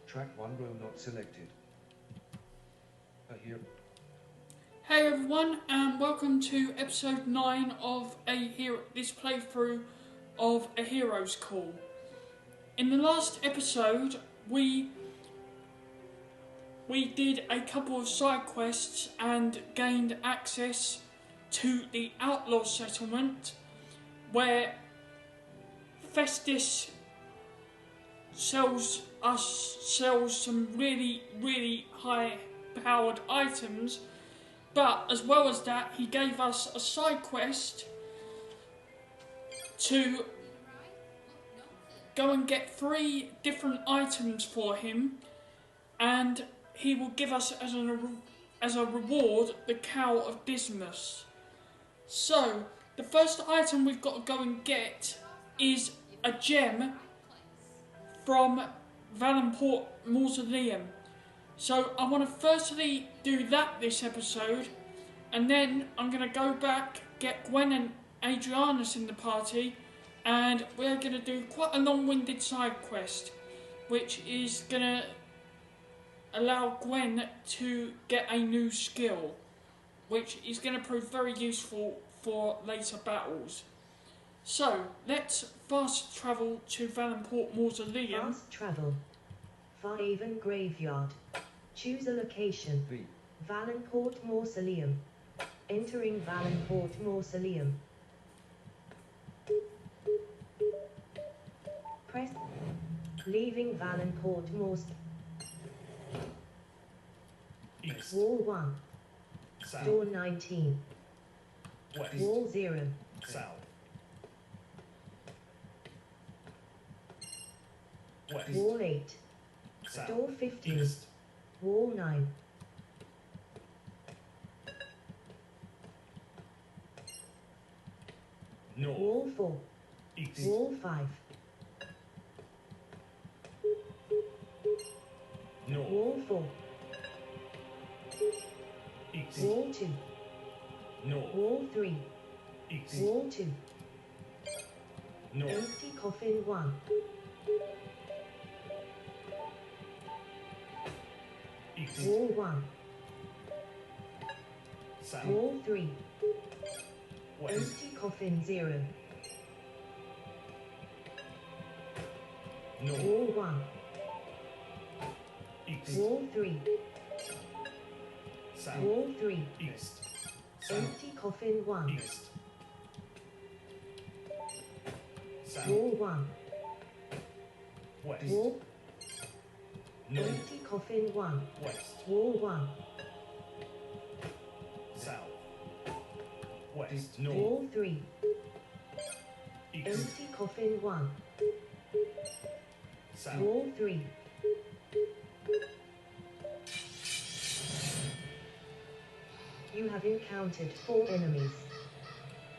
Track 1 row not selected. Here. Hey everyone, and welcome to episode 9 of this playthrough of A Hero's Call. In the last episode, we did a couple of side quests and gained access to the outlaw settlement, where Festus sells some really high powered items, but as well as that he gave us a side quest to go and get 3 different items for him, and he will give us as a reward the Cow of Dismas. So the first item we've got to go and get is a gem from Valenport Mausoleum. So I want to firstly do that this episode, and then I'm going to go back, get Gwen and Adrianus in the party, and we're going to do quite a long-winded side quest, which is going to allow Gwen to get a new skill, which is going to prove very useful for later battles. So, let's fast travel to Valenport Mausoleum. Fast travel. Fairhaven Graveyard. Choose a location. Valenport Mausoleum. Entering Valenport Mausoleum. Press. Leaving Valenport Mausoleum. East. Wall 1. South. Door 19. West. Wall 0. South. West. Wall 8. South. Door 15. East. Wall 9. North. Wall 4. East. Wall 5. North. Wall 4. East. Wall 2. North. Wall 3. East. Wall 2. North. Empty coffin 1. East. Wall 1. South. Wall 3. West. Empty coffin 0. North. Wall 1. East. Wall 3. South. Wall 3. East. South. Empty coffin 1. East. South. Wall 1. West. Wall. North. Empty coffin 1. West. Wall 1. South. West. North. Wall 3. East. Empty coffin 1. South. Wall 3. You have encountered 4 enemies.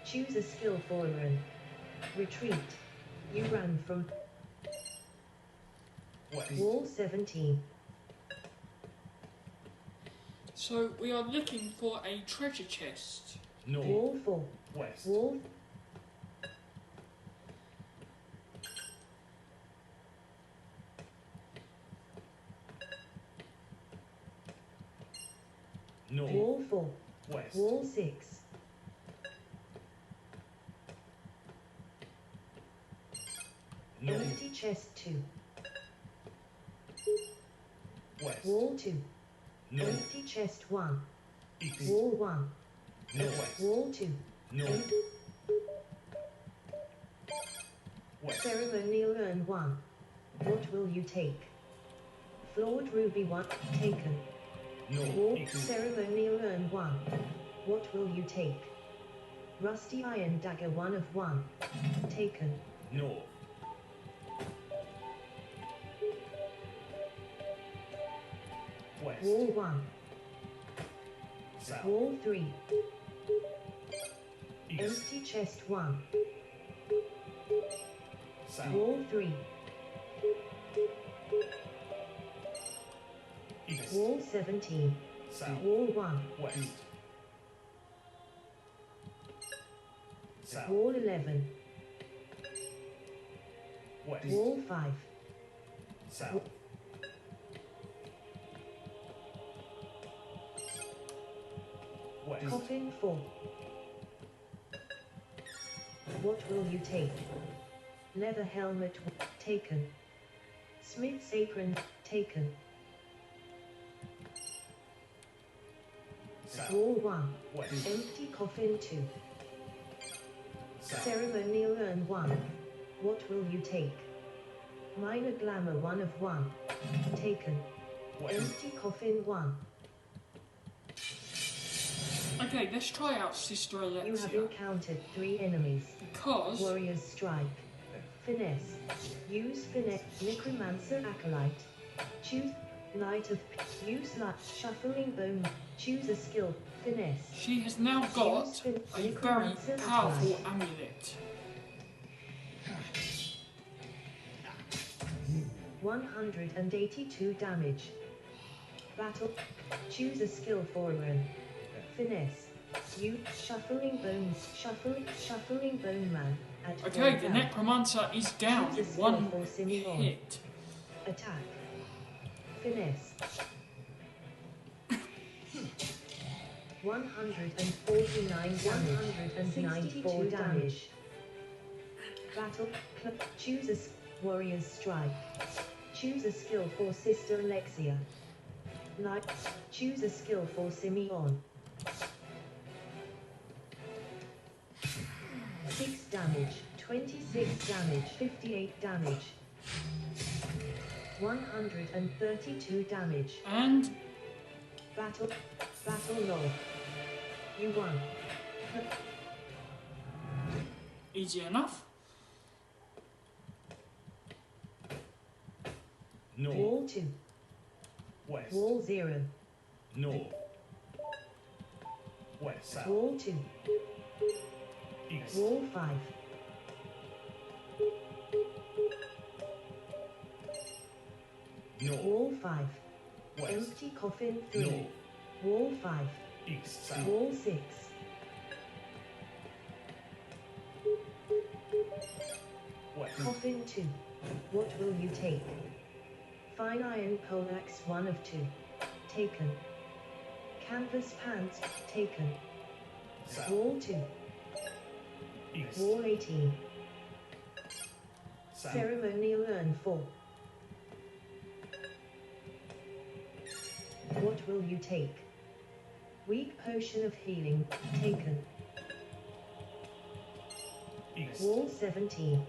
Choose a skill for a run. Retreat. You run from West. Wall 17. So we are looking for a treasure chest. North. Wall 4. West. Wall. North. Wall 4. West. Wall 6. North. Empty chest 2. West. Wall 2. North. Empty chest 1. East. Wall 1. Northwest. Wall 2. North. West. Ceremonial urn 1. What will you take? Flawed ruby 1. Taken. North. Wall. East. Ceremonial urn 1. What will you take? Rusty iron dagger 1 of 1. Taken. North. West. Wall 1. South. Wall 3. East. Empty chest 1. South. Wall 3. East. Wall 17. South. Wall 1. West. South. Wall 11. West. Wall 5. South. West. Coffin 4. What will you take? Leather helmet taken. Smith's apron taken. South. Wall 1. West. Empty coffin 2. South. Ceremonial urn 1. What will you take? Minor glamour 1 of 1. Taken. West. Empty coffin 1. Okay, let's try out Sister You have Alexia. encountered 3 enemies. Because Warrior's Strike. Finesse. Use Finesse. Necromancer Acolyte. Choose Knight of Use Light. Shuffling Bone. Choose a skill. Finesse. she has now got a very powerful amulet. 182 damage. Battle. Choose a skill for run. Finesse. You Shuffling Bones. Shuffling Bone Man. At Okay, full the health. Necromancer is down in one hit. Attack. Finesse. 149 damage. 194 damage. Battle. Choose a Warrior's Strike. Choose a skill for Sister Alexia. Knight. Choose a skill for Simeon. 6 damage. 26 damage. 58 damage. 132 damage. And Battle log. You won. easy enough. North. Wall 2. West. Wall 0. North. West. South. Wall 2. East. Wall 5. North. Wall 5. West. Empty coffin 3. North. Wall 5. East. South. Wall 6. West. Coffin 2. What will you take? Fine iron poleaxe 1 of 2. Taken. Canvas pants. Taken. South. Wall 2. East. Wall 18. South. Ceremonial urn 4. What will you take? Weak potion of healing. Taken. East. Wall 17.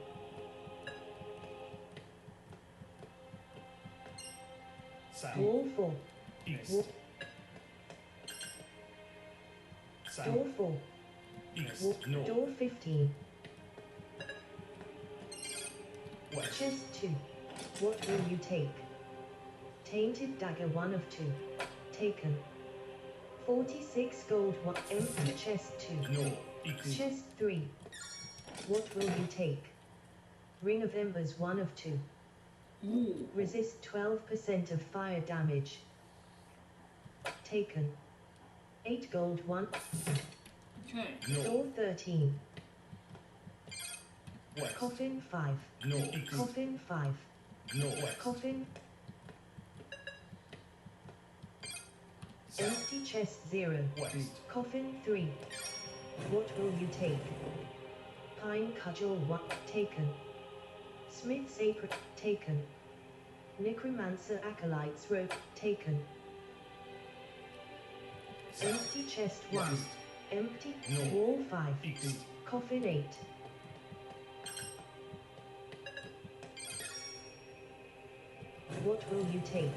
South. Wall 4. East. Wall, South. door 4. East. Wall, North. door 15. West. Chest 2. What will you take? Tainted dagger 1 of 2. Taken. 46 gold 1. Empty chest 2. North. East. Chest 3. What will you take? Ring of Embers 1 of 2. Ooh. Resist 12% of fire damage. Taken. 8 gold 1. Okay. North. Door 13. West. Coffin 5. North. East. Coffin 5. North. West. Coffin. South. Empty chest 0. West. Coffin 3. What will you take? Pine cudgel 1. Taken. Smith's apron. Taken. Necromancer acolyte's rope. Taken. South. Empty chest 1. West. Empty. North. Wall 5. East. Coffin 8. What will you take?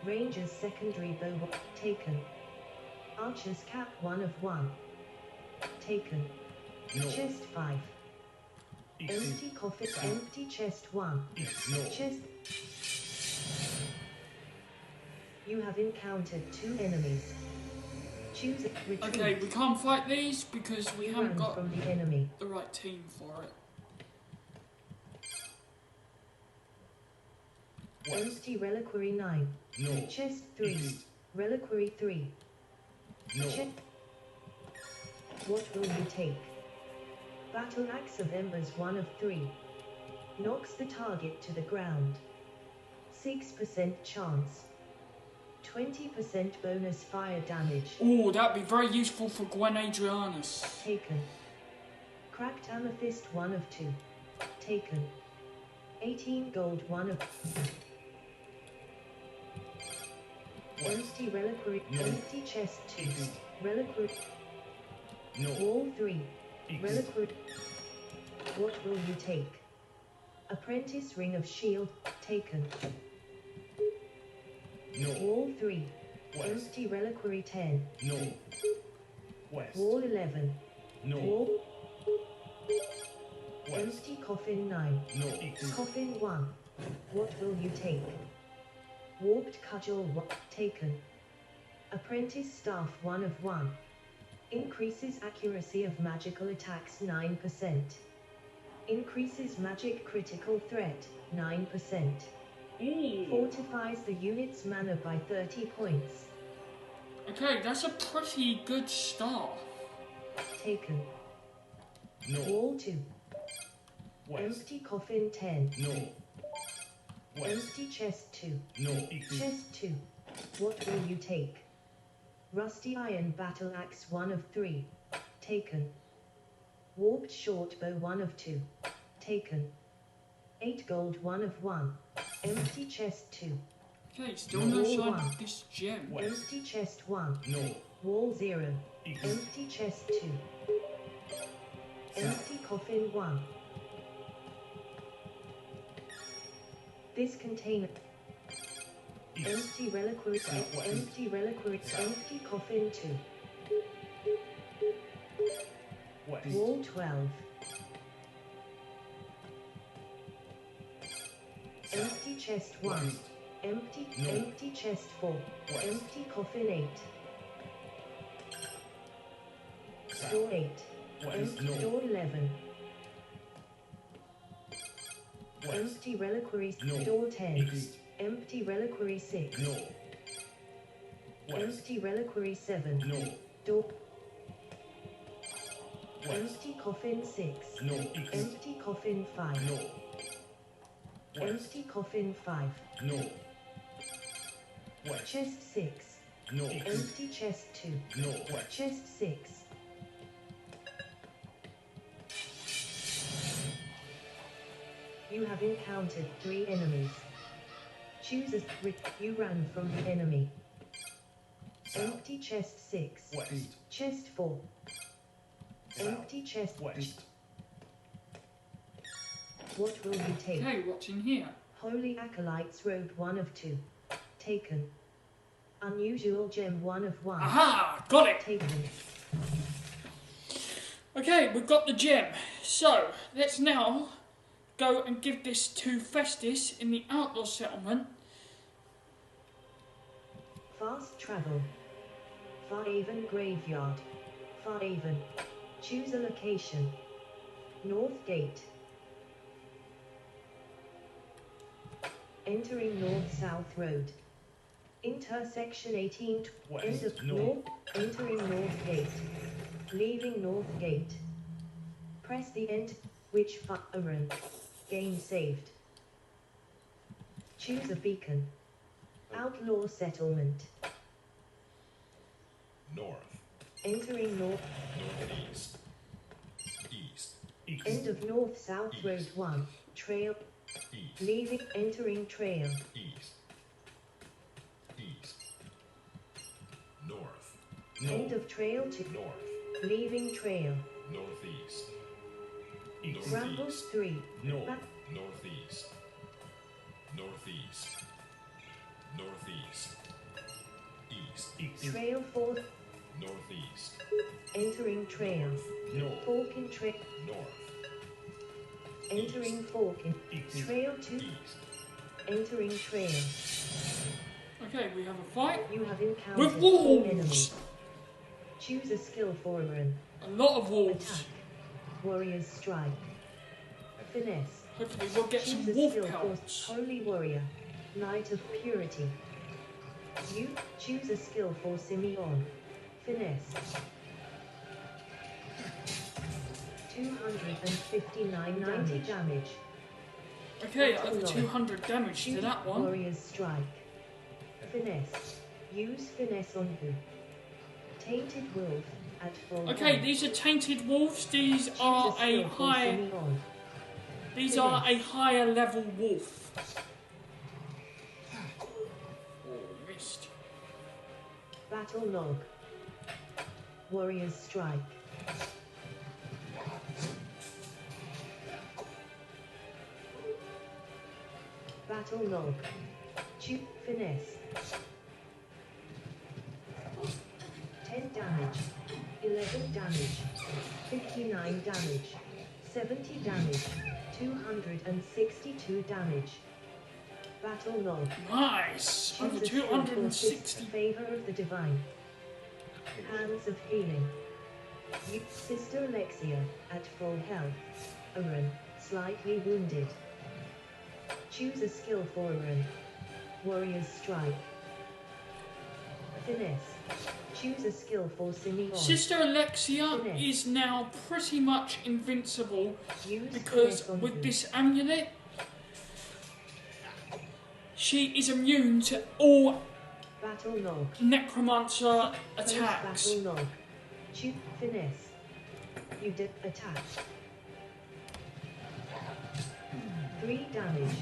Ranger's secondary bow. Taken. Archer's cap 1 of 1. Taken. North. Chest 5. East. Empty coffin. South. Empty chest 1. East. North. Chest. You have encountered 2 enemies. Choose a retreat. Okay, we can't fight these because we haven't Run got from the enemy. the right team for it. West. Empty reliquary 9. North. Chest 3. East. Reliquary 3. North. Check. What will you take? Battle axe of embers 1 of 3. Knocks the target to the ground. 6% chance. 20% bonus fire damage. Oh, that'd be very useful for Gwen Adrianus. Taken. Cracked amethyst 1 of 2. Taken. 18 gold 1 of... Empty reliquary. No. Empty chest 2. East. Reliquary. No. Wall 3. East. Reliquary. What will you take? Apprentice ring of shield. Taken. No. Wall 3. West. Empty reliquary 10. No. West. Wall 11. No. Wall. West. Empty coffin 9. No. East. Coffin 1. What will you take? Warped cudgel 1. Taken. Apprentice staff 1 of 1. Increases accuracy of magical attacks 9%. Increases magic critical threat 9%. Ooh. Fortifies the unit's mana by 30 points. Okay, that's a pretty good start. Taken. No. Wall 2. West. Empty coffin 10. No. West. Empty chest 2. No. East. Chest 2. What will you take? Rusty iron battle axe 1 of 3. Taken. Warped short bow 1 of 2. Taken. 8 gold 1 of 1. Empty chest 2. Okay, still no Wall sign 1. of this gem. West. Empty chest 1. No. Wall 0. East. Empty chest 2. Empty coffin 1. This container. East. Empty reliquary. Southwest. Empty reliquary. South. Empty coffin 2. West. Wall 12. Empty chest 1. West. Empty. No. Empty chest 4. West. Empty coffin 8. South. Door 8. West. Empty No. door 11. West. Empty reliquary. No. Door 10. East. Empty reliquary 6. No. West. Empty reliquary 7. No. Door. West. Empty coffin 6. No. East. Empty coffin 5. No. West. Empty coffin 5. No. West. Chest 6. No. East. Empty chest 2. No. West. Chest 6. You have encountered 3 enemies. Choose a you run from the enemy. South. Empty chest 6. West. Chest 4. South. Empty chest. West. What will you take? Okay, what's in here? Holy Acolytes robe 1 of 2. Taken. Unusual gem 1 of 1. Aha! Got it! Taken. Okay, we've got the gem. So, let's now go and give this to Festus in the outlaw settlement. Fast travel. Farhaven Graveyard. Farhaven. Choose a location. North Gate. Entering North-South Road. Intersection 18. West. End of No. North. Entering North Gate. Leaving North Gate. Press the Enter. Which Farhaven. Game saved. Choose a beacon. Outlaw settlement. North, Entering North. northeast, east, East. End of North-South Road 1. Trail. east, Leaving. Entering trail. east, east, north, End No. of trail 2. north, Leaving trail. northeast, East. Brambles 3. No. Back. northeast, northeast, northeast, east, East. Trail 4. northeast, Entering trail. No. Forkin trail. north, Entering Forkin. East. Trail 2. east, Entering trail. Okay, we have a fight You have encountered with 4 wolves. enemies. Choose a skill for a run. A lot of wolves. Attack. Warrior's strike. Finesse. Hopefully we'll get some Choose a wolf skill for pelts. Holy Warrior. Knight of Purity. You choose a skill for Simeon. Finesse. 259 90 damage. Okay, over 200 damage to Choose that one. Warrior's strike. Finesse. Use finesse on who? Tainted wolf at full Okay, health. these are tainted wolves. These Choose are a skill for higher. semi-on. These are a higher level wolf. Oh, missed. Battle log. Warrior's strike. Battle log. Finesse. 10 damage. 11 damage. 59 damage. 70 damage. 262 damage. Battle log. Nice. Over Choose a skill for 260. Favor of the Divine. Hands of Healing. Sister Alexia, at full health. Aaron, slightly wounded. Choose a skill for Aaron. Warrior's Strike. Finesse. Choose a skill for Simeon. Sister Alexia Finesse. is now pretty much invincible Use because finesse on with who? this amulet, she is immune to all Battle log. necromancer Close attacks. Battle log. Choose finesse. You did attack. 3 damage.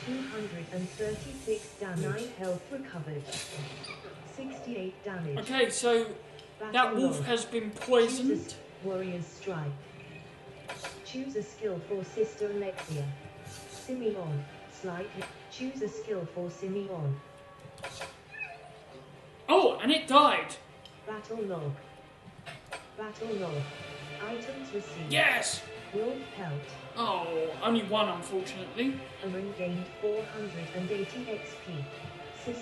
236 damage. 9 health recovered. 68 damage. Okay, so that Battle wolf log. has been Choose poisoned. a Warrior's Strike. Choose a skill for Sister Alexia. Simeon. Slightly. Choose a skill for Simeon. Oh, and it died. Battle log. Battle log. Items received. Yes. Wolf pelt. Oh, only one, unfortunately. Aaron gained 480 XP.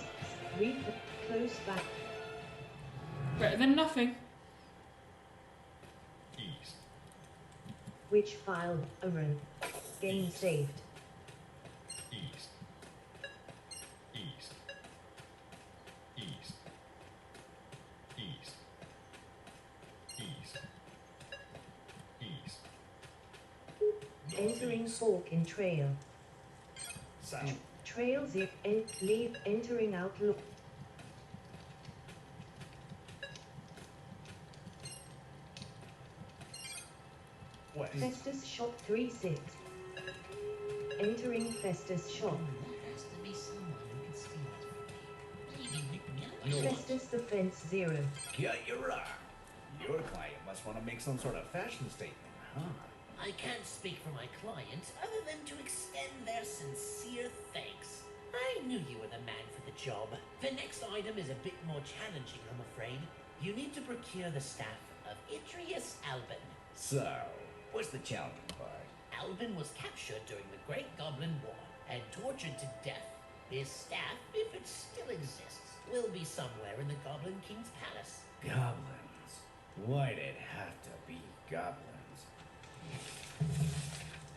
Reap. Close back. Better than nothing. East. Which file? Aaron. Game saved. East. East. East. East. East. East. Entering Northeast. fork in trail. South. Trail zip. Leave. Entering outlook. West. Festus shop 3-6. Entering Festus shop. There has to be someone who can steal it from me. Maybe Nick Miller. Festus the fence 0. Yeah, you're right. Your client must want to make some sort of fashion statement, huh? I can't speak for my client other than to extend their sincere thanks. I knew you were the man for the job. The next item is a bit more challenging, I'm afraid. You need to procure the staff of Idrius Albin. So, what's the challenging part? Albin was captured during the Great Goblin War and tortured to death. His staff, if it still exists, will be somewhere in the Goblin King's palace. Goblins. Why'd it have to be goblins?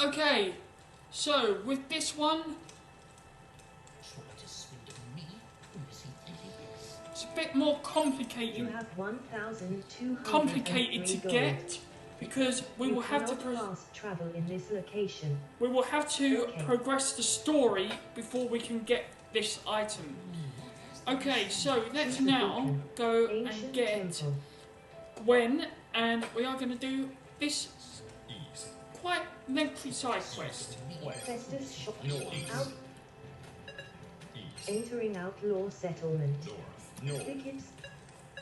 Okay, so with this one, Try to swindle me? Who does he think he is? it's a bit more You complicated. have 1,200 Complicated to gold. get because we You will have to cannot fast travel in this location. Okay. progress the story before we can get this item. Okay, so let's Choose a now beacon. go and Ancient get temple. Gwen, and we are going to do this East. quite lengthy side quest. West. Festus shop. Northeast. Out. East. Entering outlaw settlement. North. Thickets.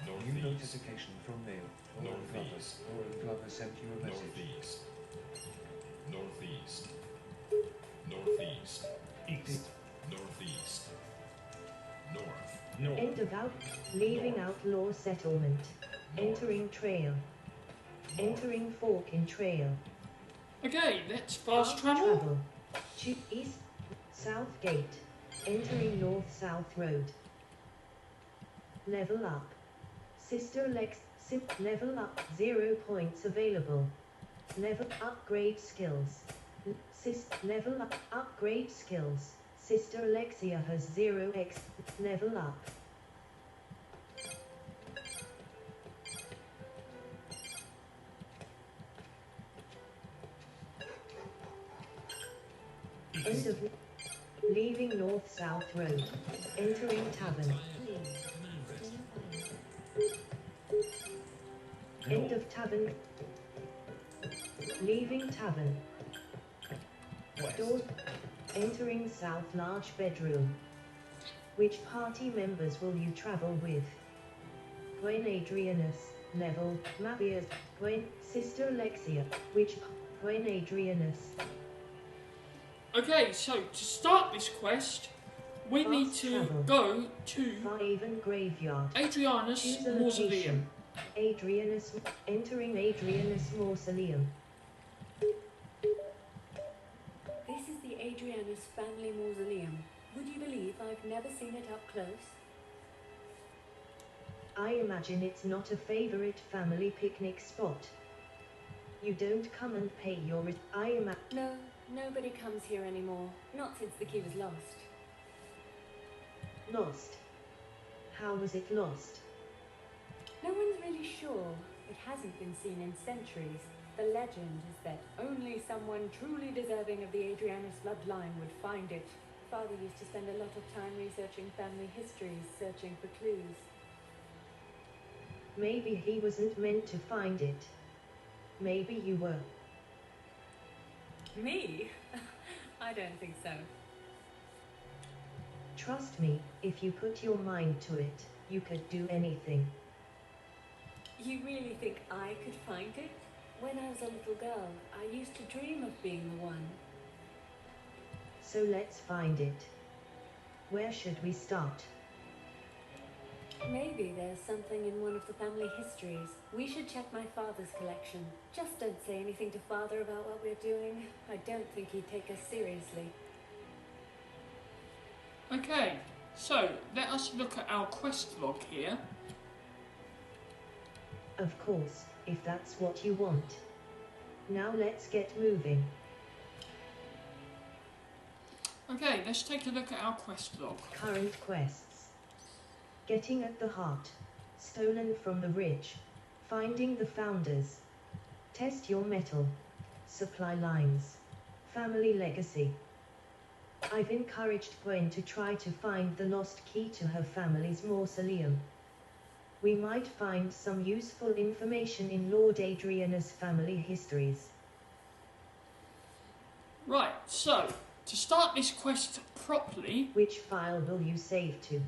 New Northeast. notification from mail. Warren Glover. Northeast. Warren Glover sent you a message. Northeast. Northeast. Northeast. East. Northeast. North. North. End of out. Leaving outlaw settlement. Entering trail. Entering fork in trail. Okay, let's fast travel. East. South gate. Entering north-south road. Level up. Sister Lex. Level up. 0 points available. Level upgrade skills. Level up. Upgrade skills. Sister Alexia has 0x. Level up. End of Leaving north-south road. Entering tavern. End of tavern. Leaving tavern. West. Door. Entering south large bedroom. Which party members will you travel with? Gwen Adrianus, Neville, Mabias, Gwen, Sister Alexia. Gwen Adrianus. Okay, so to start this quest, we Fast need to travel. go to Faven Graveyard. Adrianus Choose a Mausoleum. location. Adrianus. Entering Adrianus Mausoleum. This is the Adrianus family mausoleum. Would you believe I've never seen it up close? I imagine it's not a favorite family picnic spot. You don't come and pay your No, nobody comes here anymore. Not since the key was lost. Lost. How was it lost? No one's really sure. It hasn't been seen in centuries. The legend is that only someone truly deserving of the Adrianus bloodline would find it. Father used to spend a lot of time researching family histories, searching for clues. Maybe he wasn't meant to find it. Maybe you were. Me? I don't think so. Trust me, if you put your mind to it, you could do anything. You really think I could find it? When I was a little girl, I used to dream of being the one. So let's find it. Where should we start? Maybe there's something in one of the family histories. We should check my father's collection. Just don't say anything to Father about what we're doing. I don't think he'd take us seriously. Okay, so let us look at our quest log here. Of course, if that's what you want. Now let's get moving. Okay, let's take a look at our quest log. Current quests. Getting at the heart. Stolen from the rich. Finding the founders. Test your metal. Supply lines. Family legacy. I've encouraged Gwen to try to find the lost key to her family's mausoleum. We might find some useful information in Lord Adrianus' family histories. Right, so to start this quest properly, Which file will you save to?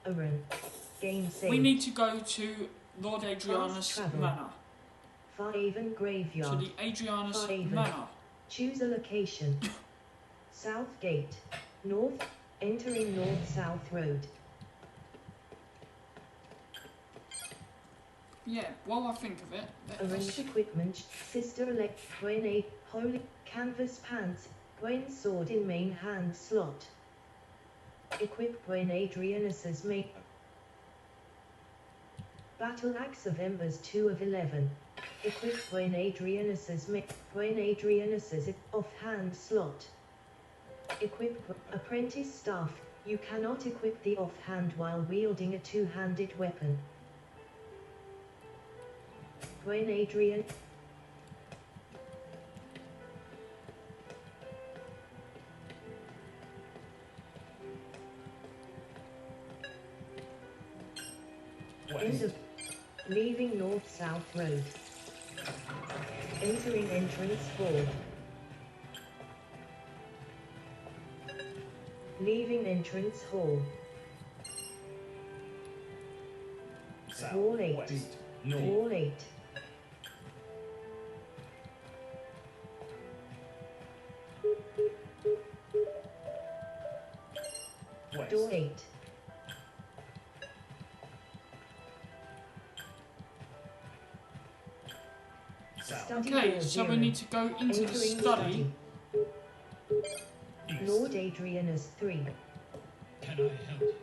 Run. Game save. we need to go to Lord Adrianus travel. Manor. Faven To Graveyard. the Adrianus Faven. Manor. Choose a location. South Gate. North. Entering North-South Road. Yeah, while I think of it, let Arrange us... equipment. Sister Elect. Gwen A. Holy. Canvas pants. Gwen sword in main hand slot. Equip Gwen Adrianus's main. Battle Axe of Embers 2 of 11. Equip Gwen Adrianus's Gwen Adrianus's offhand slot. Equip Apprentice Staff. You cannot equip the offhand while wielding a two-handed weapon. Gwen Adrian. End of. Leaving North-South Road. Entering entrance 4. Leaving entrance hall. South. Wall 8. West. North. Wall 8. West. Door 8. South. Study Okay, door so we 0. need to go into the Entering study. East. Lord Adrianus 3. Can I help?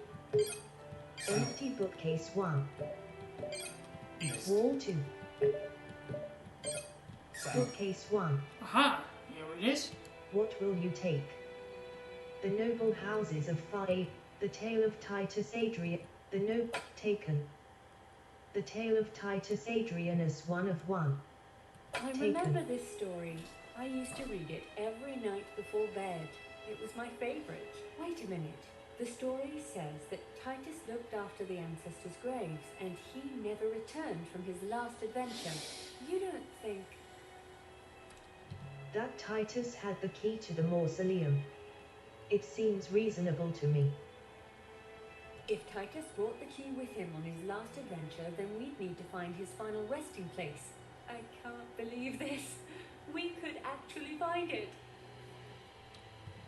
Empty bookcase 1. East. Wall 2. South. Bookcase 1. Aha, here it is. What will you take? The noble houses of Phi, the tale of Titus Adrian, the no taken. The tale of Titus Adrianus 1 of 1. I Taken. remember this story. I used to read it every night before bed. It was my favorite. Wait a minute. The story says that Titus looked after the ancestors' graves and he never returned from his last adventure. You don't think... That Titus had the key to the mausoleum. It seems reasonable to me. If Titus brought the key with him on his last adventure, then we'd need to find his final resting place. I can't believe this. We could actually find it.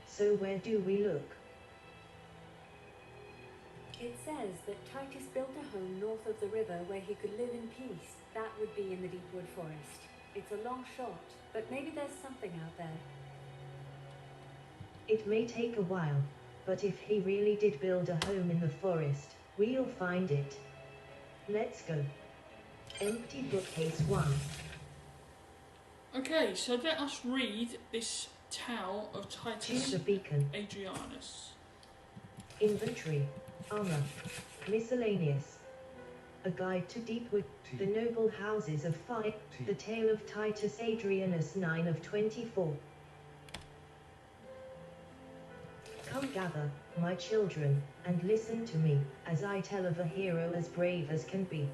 So where do we look? It says that Titus built a home north of the river where he could live in peace. That would be in the deep wood forest. It's a long shot, but maybe there's something out there. It may take a while, but if he really did build a home in the forest, we'll find it. Let's go. Empty bookcase 1. Okay, so let us read this tale of Choose Titus a beacon. Adrianus. Inventory. Armor. Miscellaneous. A guide to Deepwood. The noble houses of fire. The tale of Titus Adrianus 9 of 24. Come gather, my children, and listen to me, as I tell of a hero as brave as can be.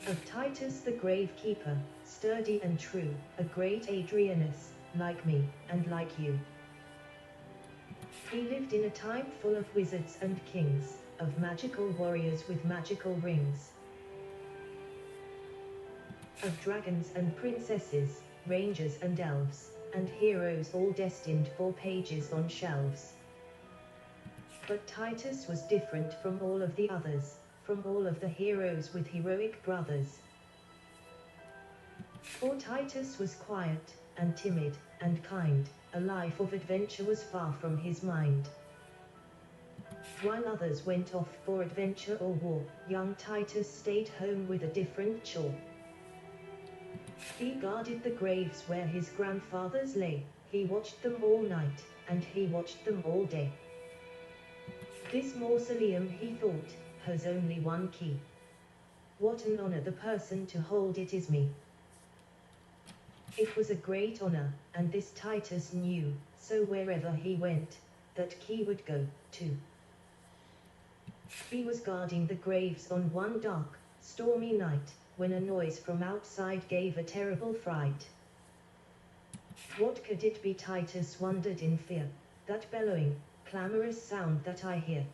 Of Titus the gravekeeper, sturdy and true, a great Adrianus, like me, and like you. He lived in a time full of wizards and kings, of magical warriors with magical rings, of dragons and princesses, rangers and elves, and heroes all destined for pages on shelves. But Titus was different from all of the others, from all of the heroes with heroic brothers. For Titus was quiet, and timid, and kind, a life of adventure was far from his mind. While others went off for adventure or war, young Titus stayed home with a different chore. He guarded the graves where his grandfathers lay, he watched them all night, and he watched them all day. This mausoleum, he thought, has only one key. What an honor the person to hold it is me. It was a great honor, and this Titus knew, so wherever he went, that key would go, too. He was guarding the graves on one dark, stormy night, when a noise from outside gave a terrible fright. What could it be? Titus wondered in fear, that bellowing, clamorous sound that I hear.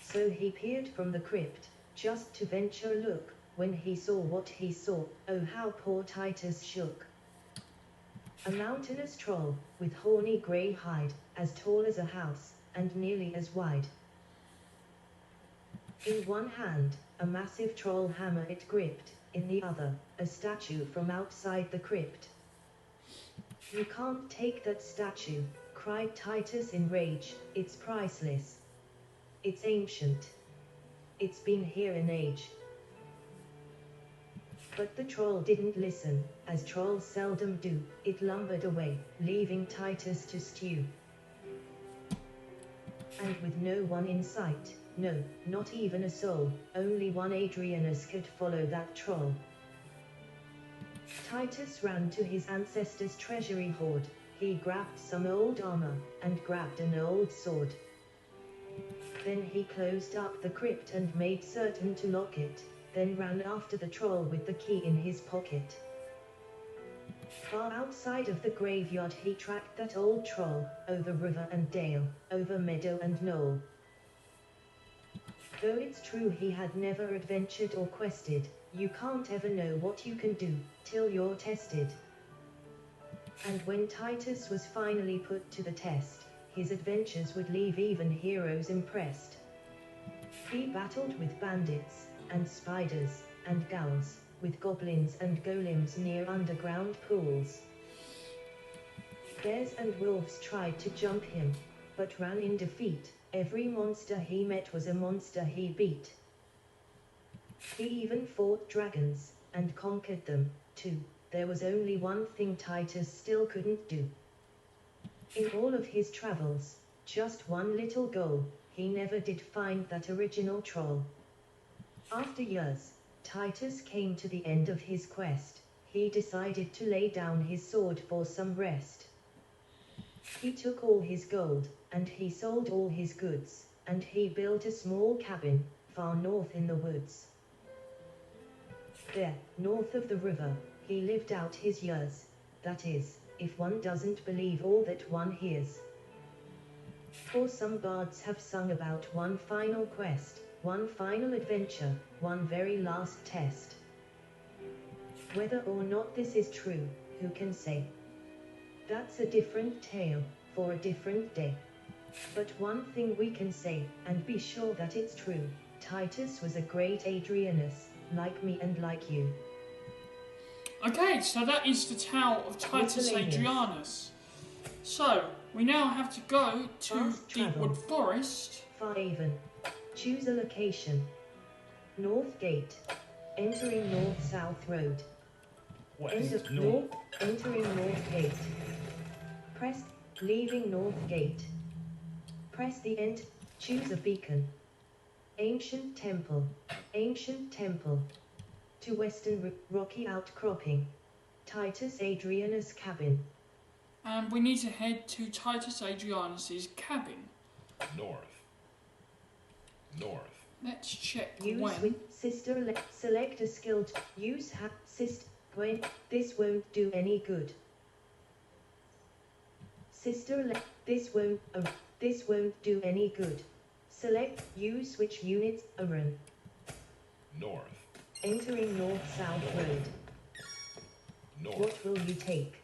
So he peered from the crypt, just to venture a look, when he saw what he saw, oh how poor Titus shook. A mountainous troll, with horny grey hide, as tall as a house, and nearly as wide. In one hand, a massive troll hammer it gripped, in the other, a statue from outside the crypt. You can't take that statue, cried Titus in rage, it's priceless. It's ancient. It's been here an age. But the troll didn't listen, as trolls seldom do, it lumbered away, leaving Titus to stew. And with no one in sight, no, not even a soul, only one Adrianus could follow that troll. Titus ran to his ancestors' treasury hoard, he grabbed some old armor, and grabbed an old sword. Then he closed up the crypt and made certain to lock it, then ran after the troll with the key in his pocket. Far outside of the graveyard he tracked that old troll, over river and dale, over meadow and knoll. Though it's true he had never adventured or quested, you can't ever know what you can do, till you're tested. And when Titus was finally put to the test, his adventures would leave even heroes impressed. He battled with bandits, and spiders, and ghouls, with goblins and golems near underground pools. Bears and wolves tried to jump him, but ran in defeat, every monster he met was a monster he beat. He even fought dragons, and conquered them, too. There was only one thing Titus still couldn't do. In all of his travels, just one little goal, he never did find that original troll. After years, Titus came to the end of his quest. He decided to lay down his sword for some rest. He took all his gold, and he sold all his goods, and he built a small cabin, far north in the woods. There, north of the river, he lived out his years, that is, if one doesn't believe all that one hears. For some bards have sung about one final quest, one final adventure, one very last test. Whether or not this is true, who can say? That's a different tale, for a different day. But one thing we can say, and be sure that it's true, Titus was a great Adrianus, like me and like you. Okay, so that is the tale of Titus Miscellaneous. Adrianus. So, we now have to go to Fast travel. Deepwood Forest. Fairhaven. Choose a location. North Gate. Entering North-South Road. End West, of north. North. Entering North Gate. Press. Leaving North Gate. Press the end. Choose a beacon. Ancient Temple. Ancient Temple. To Western Rocky Outcropping. Titus Adrianus Cabin. And we need to head to Titus Adrianus' cabin. North. North. Let's check Use when. with sister. Select a skill. Use sister. When. This won't do any good. Sister. This won't do any good. Select. Use switch units. A run. North. Entering North-South Road. North. What will you take?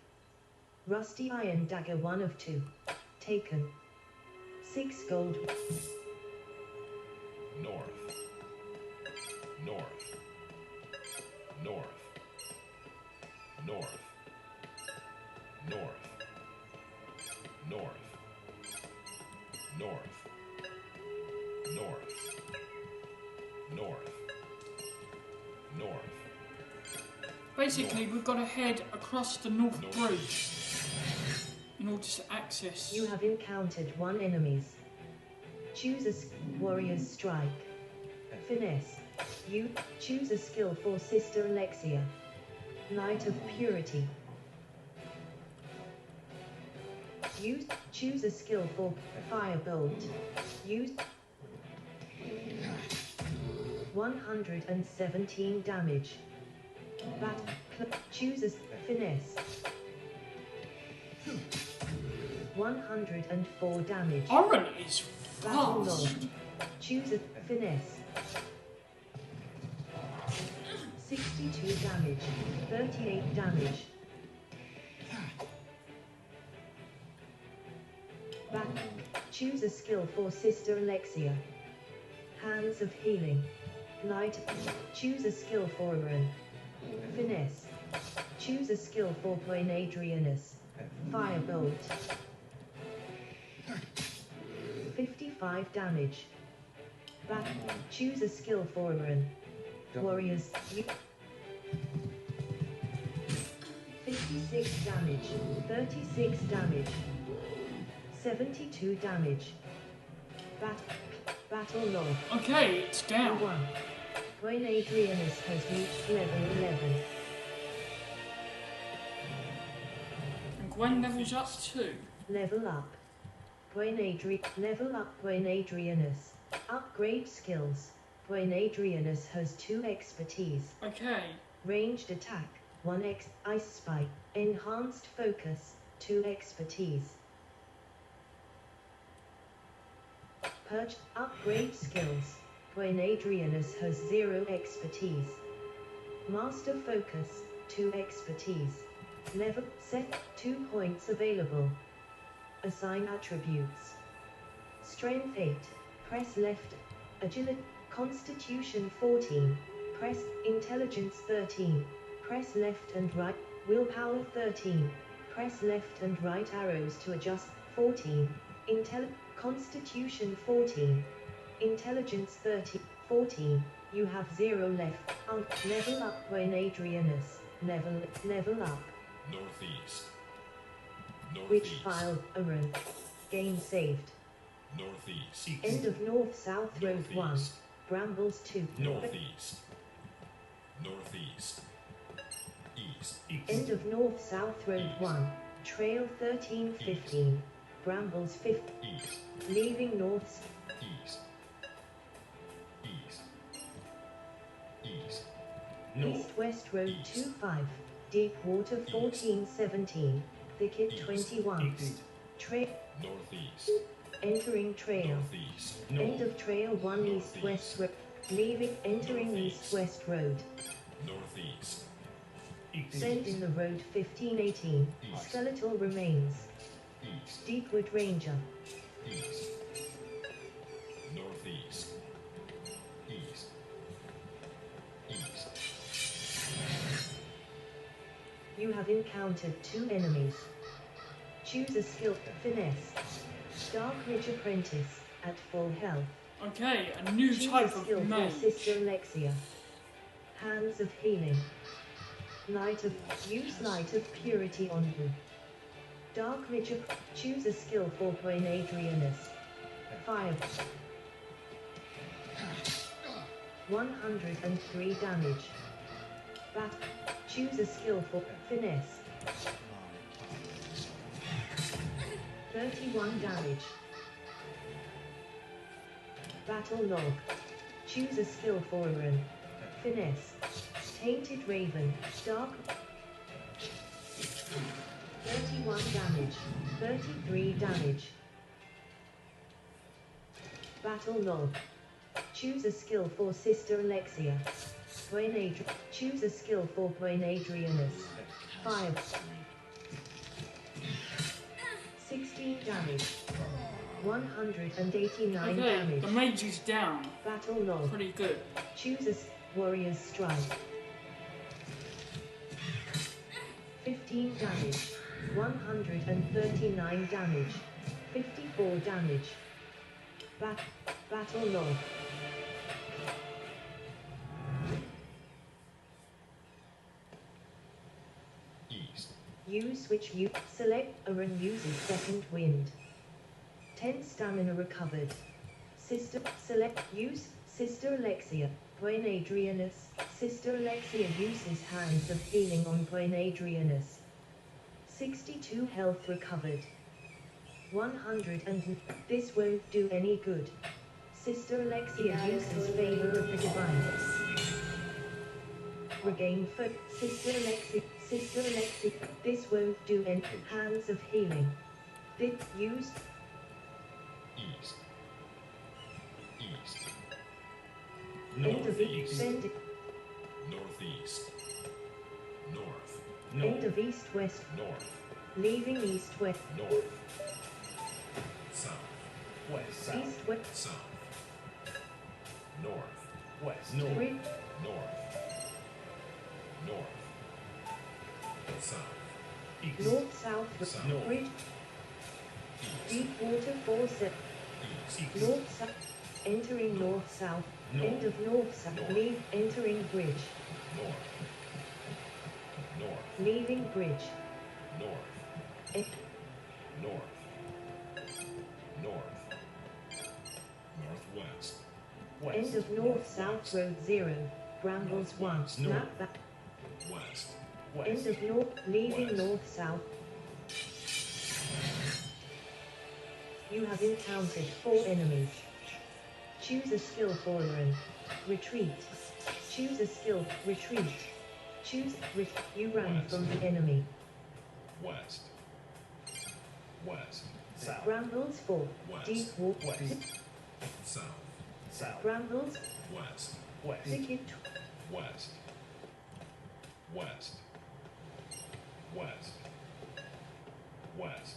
Rusty Iron Dagger 1 of 2. Taken. 6 gold. North. North. North. North. North. North. North. North. North. North. Basically, we've got to head across the North North. Bridge in order to access. You have encountered 1 enemies. Choose a warrior's strike. Finesse. You choose a skill for Sister Alexia. Light of Purity. Choose a skill for Firebolt. Use 117 damage. Choose a Finesse. 104 damage. Oren is Battle fast. Log. Choose a Finesse. 62 damage. 38 damage. Choose a skill for Sister Alexia. Hands of Healing. Light. Choose a skill for Aaron. Finesse. Choose a skill for Point Adrianus. Firebolt. 55 damage. Choose a skill for Aaron. Warriors. 56 damage. 36 damage. 72 damage. Battle Log. Okay, it's down. 1. Point Adrianus has reached level 11. And Gwen levels up too. Level up. Level up Point Adrianus. Upgrade skills. Point Adrianus has 2 expertise. Okay. Ranged attack. 1 Ice Spike. Enhanced focus. 2 expertise. Perch. Upgrade skills. Point Adrianus has 0 expertise. Master focus. 2 expertise. Level set. 2 points available. Assign attributes. Strength 8. Press left. Agility. Constitution 14. Press Intelligence 13. Press left and right. Willpower 13. Press left and right arrows to adjust. 14. Constitution 14. Intelligence 30. 14. You have 0 left. Level up Point Adrianus. Level up. Northeast. Which Northeast. file? Aaron. Game saved. Northeast. End of North-South Road 1. Northeast. Brambles 2. Northeast. Northeast. East. End of North-South Road 1. Trail 1315. Brambles 5th. East. Leaving north. East. East. East. East West Road East. 25. Deep Water 1417. Thicket East. 21. East. Northeast. Entering trail. Northeast. End of trail 1 East West Road. Leaving entering East West Road. Northeast. Send in the road 1518. East. Skeletal remains. East. Deepwood Ranger. East. Northeast. East. East. You have encountered 2 enemies. Choose a skill. Finesse. Dark Ridge Apprentice. At full health. Okay, a new Choose type a skill of for mage. Sister Alexia. Hands of Healing. Use Light of Purity on you. Dark Ridge. Choose a skill for Brain Adrianus. Fire. 103 damage. Bat. Choose a skill for Finesse. 31 damage. Battle Log. Choose a skill for Aaron. Finesse. Tainted Raven. Dark. 31 damage. 33 damage. Battle Log. Choose a skill for Sister Alexia. Choose a skill for Brain Adrianus. 5. 16 damage. 189 Okay, damage. the mage is down. Battle Log. Pretty good. Choose a Warrior's Strike. 15 damage. 139 damage. 54 damage. Battle Log. East. Select Aaron uses Second Wind. 10 stamina recovered. Use Sister Alexia. Brain Adrianus. Sister Alexia uses Hands of Healing on Brain Adrianus. 62 health recovered. 100 and this won't do any good. Sister Alexia uses Favor of the Divine. Regain for Sister Alexia. This won't do any. Hands of Healing. Use East. East. End of Northeast. Send Northeast. North. End of East West. North. Leaving East West. North. South. West. South. East West. South. North. West. North. Grid. North. North. South. East. North South. South. Grid. East. Deep Water 47. East. North South. Entering North South. North. End of North South. North. Leave. Entering Bridge. North. North. Leaving Bridge. North. E- North. North. Northwest. End of North South Road 0. Brambles 1. North. Map back. West. End of North. Leaving West. North South. You have encountered 4 enemies. Choose a skill for Aaron. Retreat. Choose a skill. Retreat. You run West. from the enemy. West. West. South. Brambles 4. West. Deep Walk. West. South. South. Brambles. West. West. Thicket. West. West. West. West.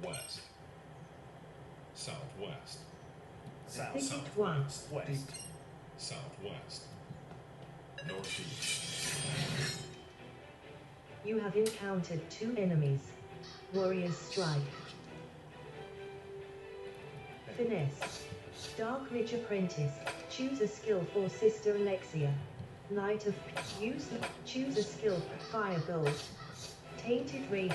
West. Southwest. South. Thicket 1. West. Southwest. Northeast. You have encountered 2 enemies. Warrior's Strike. Finesse. Dark Ridge Apprentice. Choose a skill for Sister Alexia. Light of Choose a skill. Firebolt. Tainted Raven.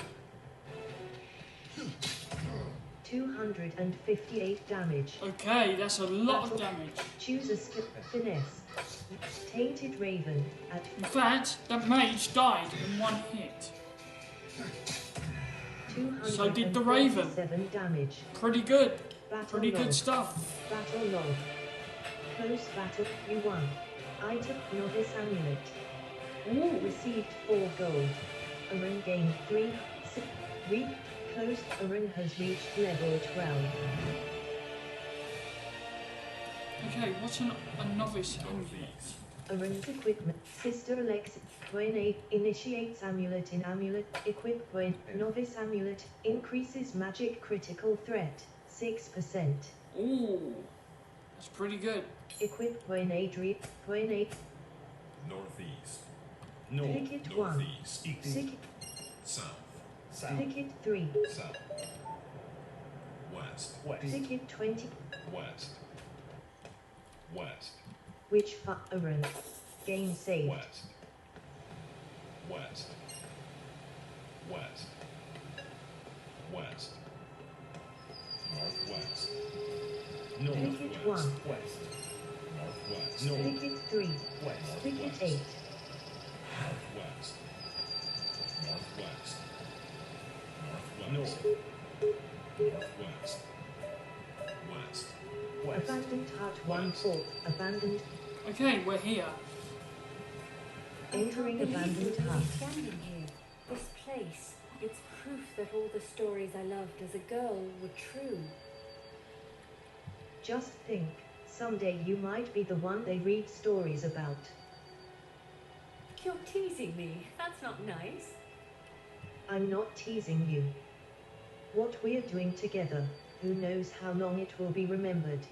258 damage. Okay, that's a lot of damage. Choose a skill. Finesse. Tainted Raven. At In fact, that mage died in 1 hit. So did the Raven. 237 damage. Pretty good. Battle Pretty log. good stuff. Battle log. Close battle. You won. Item Novice Amulet. Ooh. Received 4 gold. Arun gained 3. Closed. Arun has reached level 12. Okay, what's a novice amulet? Arun's equipment. Sister Alexa. When initiates amulet in amulet. Equip when novice amulet. Increases magic critical threat. 6%. Ooh. That's pretty good. Equip when Adri. When a Northeast. North. Ticket 1. Northeast. Ticket. South. South. Ticket 3. South. West. West. Ticket 20. West. West. Which Arun. Game saved. West. West. West. West. Northwest. Ticket 1. West. Northwest. North. Ticket 3. West. Ticket 8. Northwest. Northwest. Northwest. North. Northwest. West. West. Abandoned hut 1-4. Abandoned. Okay, we're here. Entering abandoned hut. Standing here, this place, it's proof that all the stories I loved as a girl were true. Just think, someday you might be the one they read stories about. You're teasing me. That's not nice. I'm not teasing you. What we're doing together, who knows how long it will be remembered.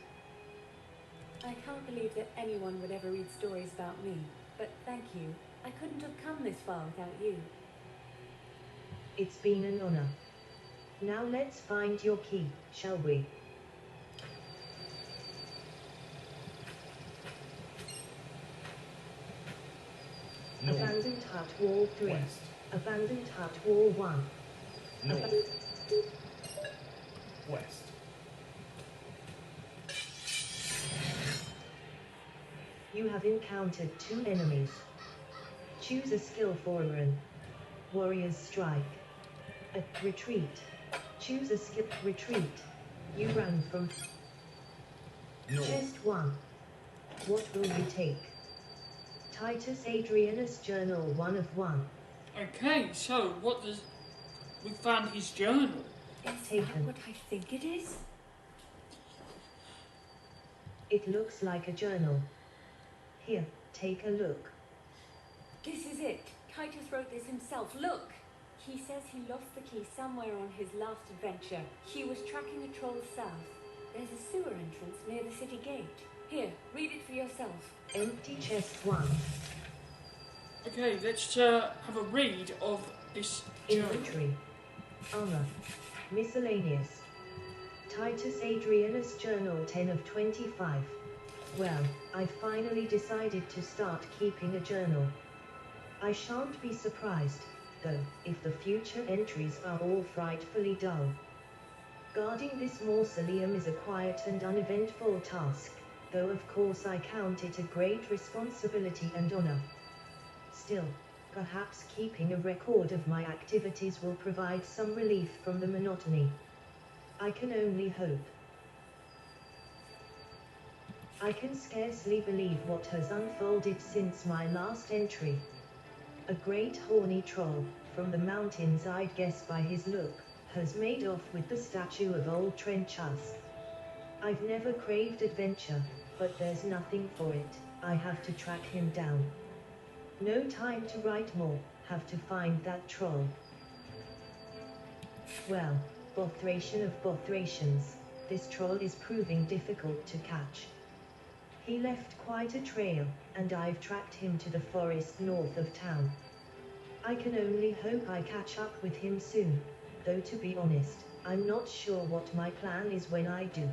I can't believe that anyone would ever read stories about me, but thank you. I couldn't have come this far without you. It's been an honor. Now let's find your key, shall we? North. Abandoned hut wall 3. West. Abandoned hut wall 1. North. West. You have encountered 2 enemies. Choose a skill for Arun. Warrior's Strike. A retreat. Choose a skill. Retreat. You run from. North. Chest 1. What will you take? Titus Adrianus Journal 1 of 1. Okay, so what does... We found his journal. Is that Taken. what I think it is? It looks like a journal. Here, take a look. This is it. Titus wrote this himself. Look! He says he lost the key somewhere on his last adventure. He was tracking a troll south. There's a sewer entrance near the city gate. Here, read it for yourself. Empty chest 1. Okay, let's have a read of this journal. Inventory. Armor. Miscellaneous. Titus Adrianus Journal 10 of 25. Well, I finally decided to start keeping a journal. I shan't be surprised, though, if the future entries are all frightfully dull. Guarding this mausoleum is a quiet and uneventful task, though of course I count it a great responsibility and honor. Still, perhaps keeping a record of my activities will provide some relief from the monotony. I can only hope. I can scarcely believe what has unfolded since my last entry. A great horny troll, from the mountains I'd guess by his look, has made off with the statue of old Trenchus. I've never craved adventure, but there's nothing for it, I have to track him down. No time to write more, have to find that troll. Well, Bothration of Bothrations, this troll is proving difficult to catch. He left quite a trail, and I've tracked him to the forest north of town. I can only hope I catch up with him soon, though to be honest, I'm not sure what my plan is when I do.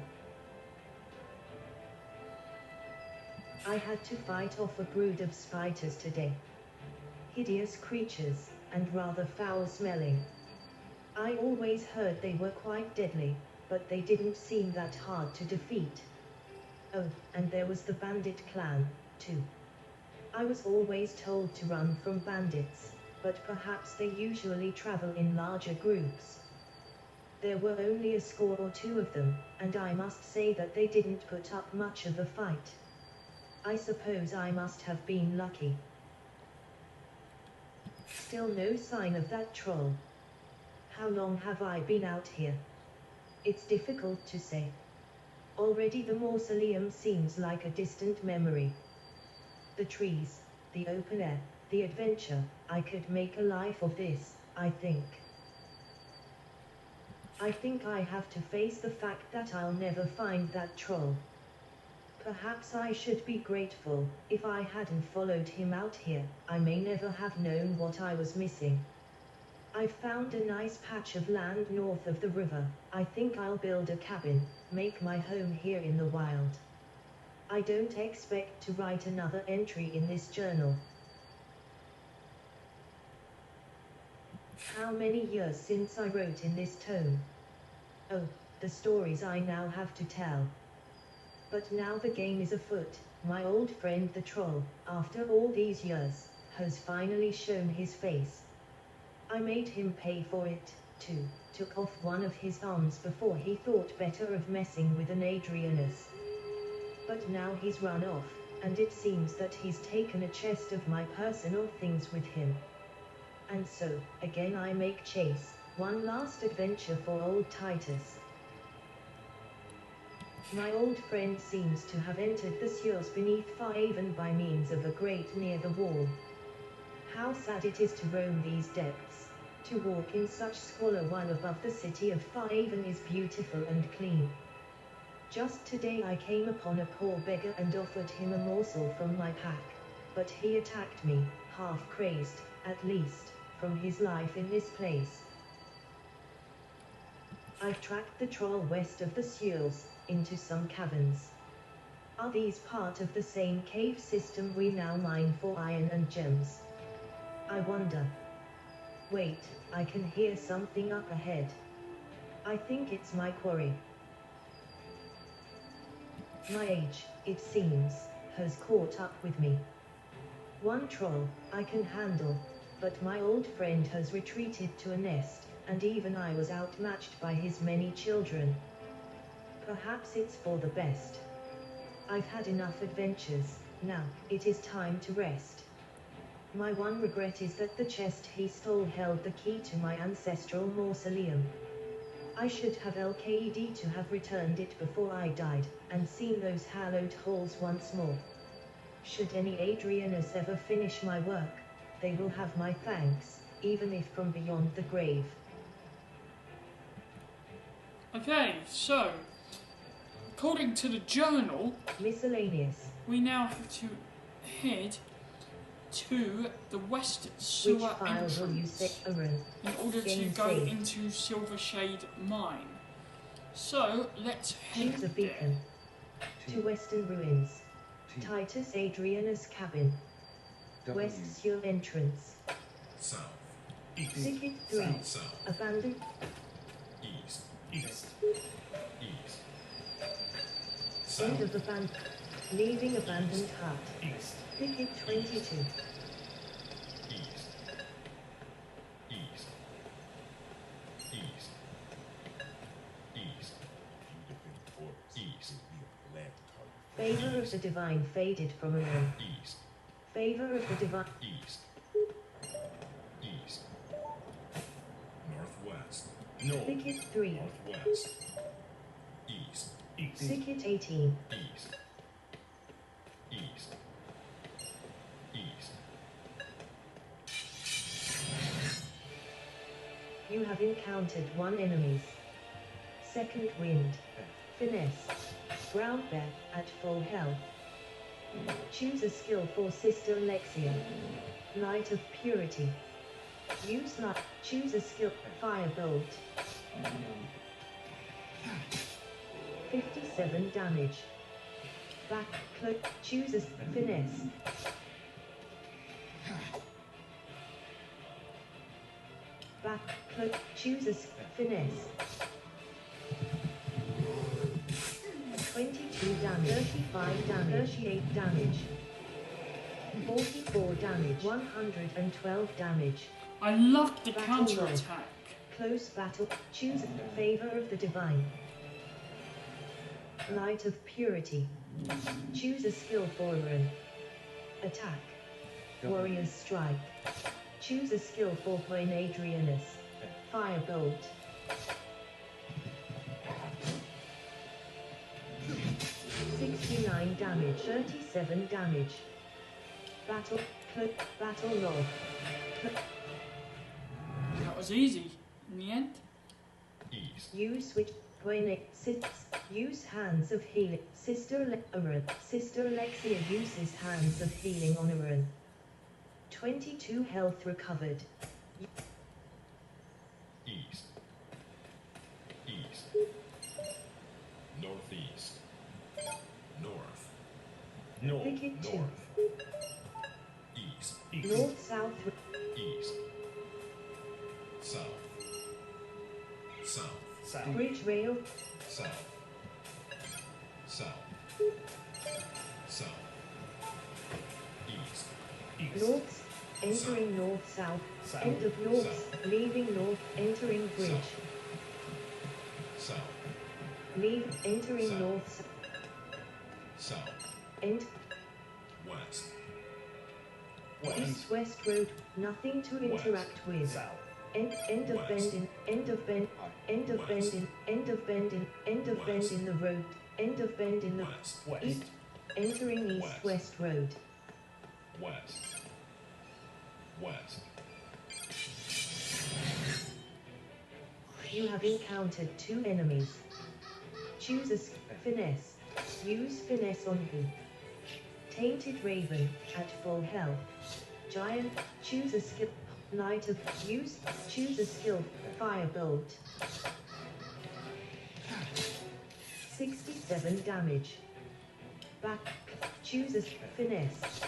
I had to fight off a brood of spiders today. Hideous creatures, and rather foul-smelling. I always heard they were quite deadly, but they didn't seem that hard to defeat. Oh, and there was the bandit clan, too. I was always told to run from bandits, but perhaps they usually travel in larger groups. There were only a score or two of them, and I must say that they didn't put up much of a fight. I suppose I must have been lucky. Still no sign of that troll. How long have I been out here? It's difficult to say. Already the mausoleum seems like a distant memory. The trees, the open air, the adventure, I could make a life of this, I think. I think I have to face the fact that I'll never find that troll. Perhaps I should be grateful. If I hadn't followed him out here, I may never have known what I was missing. I've found a nice patch of land north of the river. I think I'll build a cabin, make my home here in the wild. I don't expect to write another entry in this journal. How many years since I wrote in this tome? Oh, the stories I now have to tell. But now the game is afoot. My old friend the troll, after all these years, has finally shown his face. I made him pay for it, too. Took off one of his arms before he thought better of messing with an Adrianus. But now he's run off, and it seems that he's taken a chest of my personal things with him. And so, again I make chase, one last adventure for old Titus. My old friend seems to have entered the sewers beneath Fairhaven by means of a grate near the wall. How sad it is to roam these depths. To walk in such squalor while above the city of Fairhaven is beautiful and clean. Just today I came upon a poor beggar and offered him a morsel from my pack. But he attacked me, half crazed, at least, from his life in this place. I've tracked the troll west of the sewers, into some caverns. Are these part of the same cave system we now mine for iron and gems? I wonder. Wait, I can hear something up ahead. I think it's my quarry. My age, it seems, has caught up with me. One troll, I can handle, but my old friend has retreated to a nest, and even I was outmatched by his many children. Perhaps it's for the best. I've had enough adventures, now, it is time to rest. My one regret is that the chest he stole held the key to my ancestral mausoleum. I should have LKED to have returned it before I died, and seen those hallowed halls once more. Should any Adrianus ever finish my work, they will have my thanks, even if from beyond the grave. Okay, so, according to the journal, Miscellaneous. we now have to head to the west Which sewer file will you say, entrance Aaron? in order to Game go saved. into Silvershade Mine. So, let's head Choose a there. beacon. To Western Ruins. T. Titus Adrianus Cabin. W. West Sewer Entrance. South. East. Thicket 3. South. Abandoned. East. East. East. End South. of abandoned. Leaving abandoned hut. East. Thicket 22. East. East. East. East. East. Favor of the divine faded from alone. East. Favor of the divine. East. East. Northwest. North. Thicket 3. Northwest. East. East. Thicket 18. East. East. East. You have encountered one enemies. Second wind. Finesse. Brown bear at full health. Choose a skill for Sister Alexia. Light of purity. Use light. Choose a skill. Firebolt. 57 damage. Back cloak. Choose a finesse. Back cloak. Choose a finesse. 22 damage. 35 damage. 38 damage. 44 damage. 112 damage. I loved the Battle counter-attack. Close battle. Choose favor of the divine. Light of purity. Choose a skill for run. Attack. Warrior's strike. Choose a skill for Adrianus. Firebolt. $69 damage, 37 damage. Battle log. That was easy in the end. East. Use switch. Use hands of healing. Sister Lexia uses hands of healing on Aaron. 22 health recovered. East. East. Northeast. North. North. Wicked 2. North. East. East. North south. East. South. South. South. Bridge rail. South. South. South. East. East. North. Entering north south. South. End of north. South. Leaving north. Entering bridge. South. Leave. Entering South. north. South. End. West. West. East west road. Nothing to interact with. South. End of West. bend in. End of bend. End of bend in. End of bend in. End of bend West. in the road. End of bend in the West. West. east. Entering east West. west road. West. West. You have encountered 2 enemies. Choose a finesse. Use finesse on who? Tainted Raven, at full health. Giant, choose a skill. Knight of, choose a skill. Firebolt. 67 damage. Back, choose a finesse.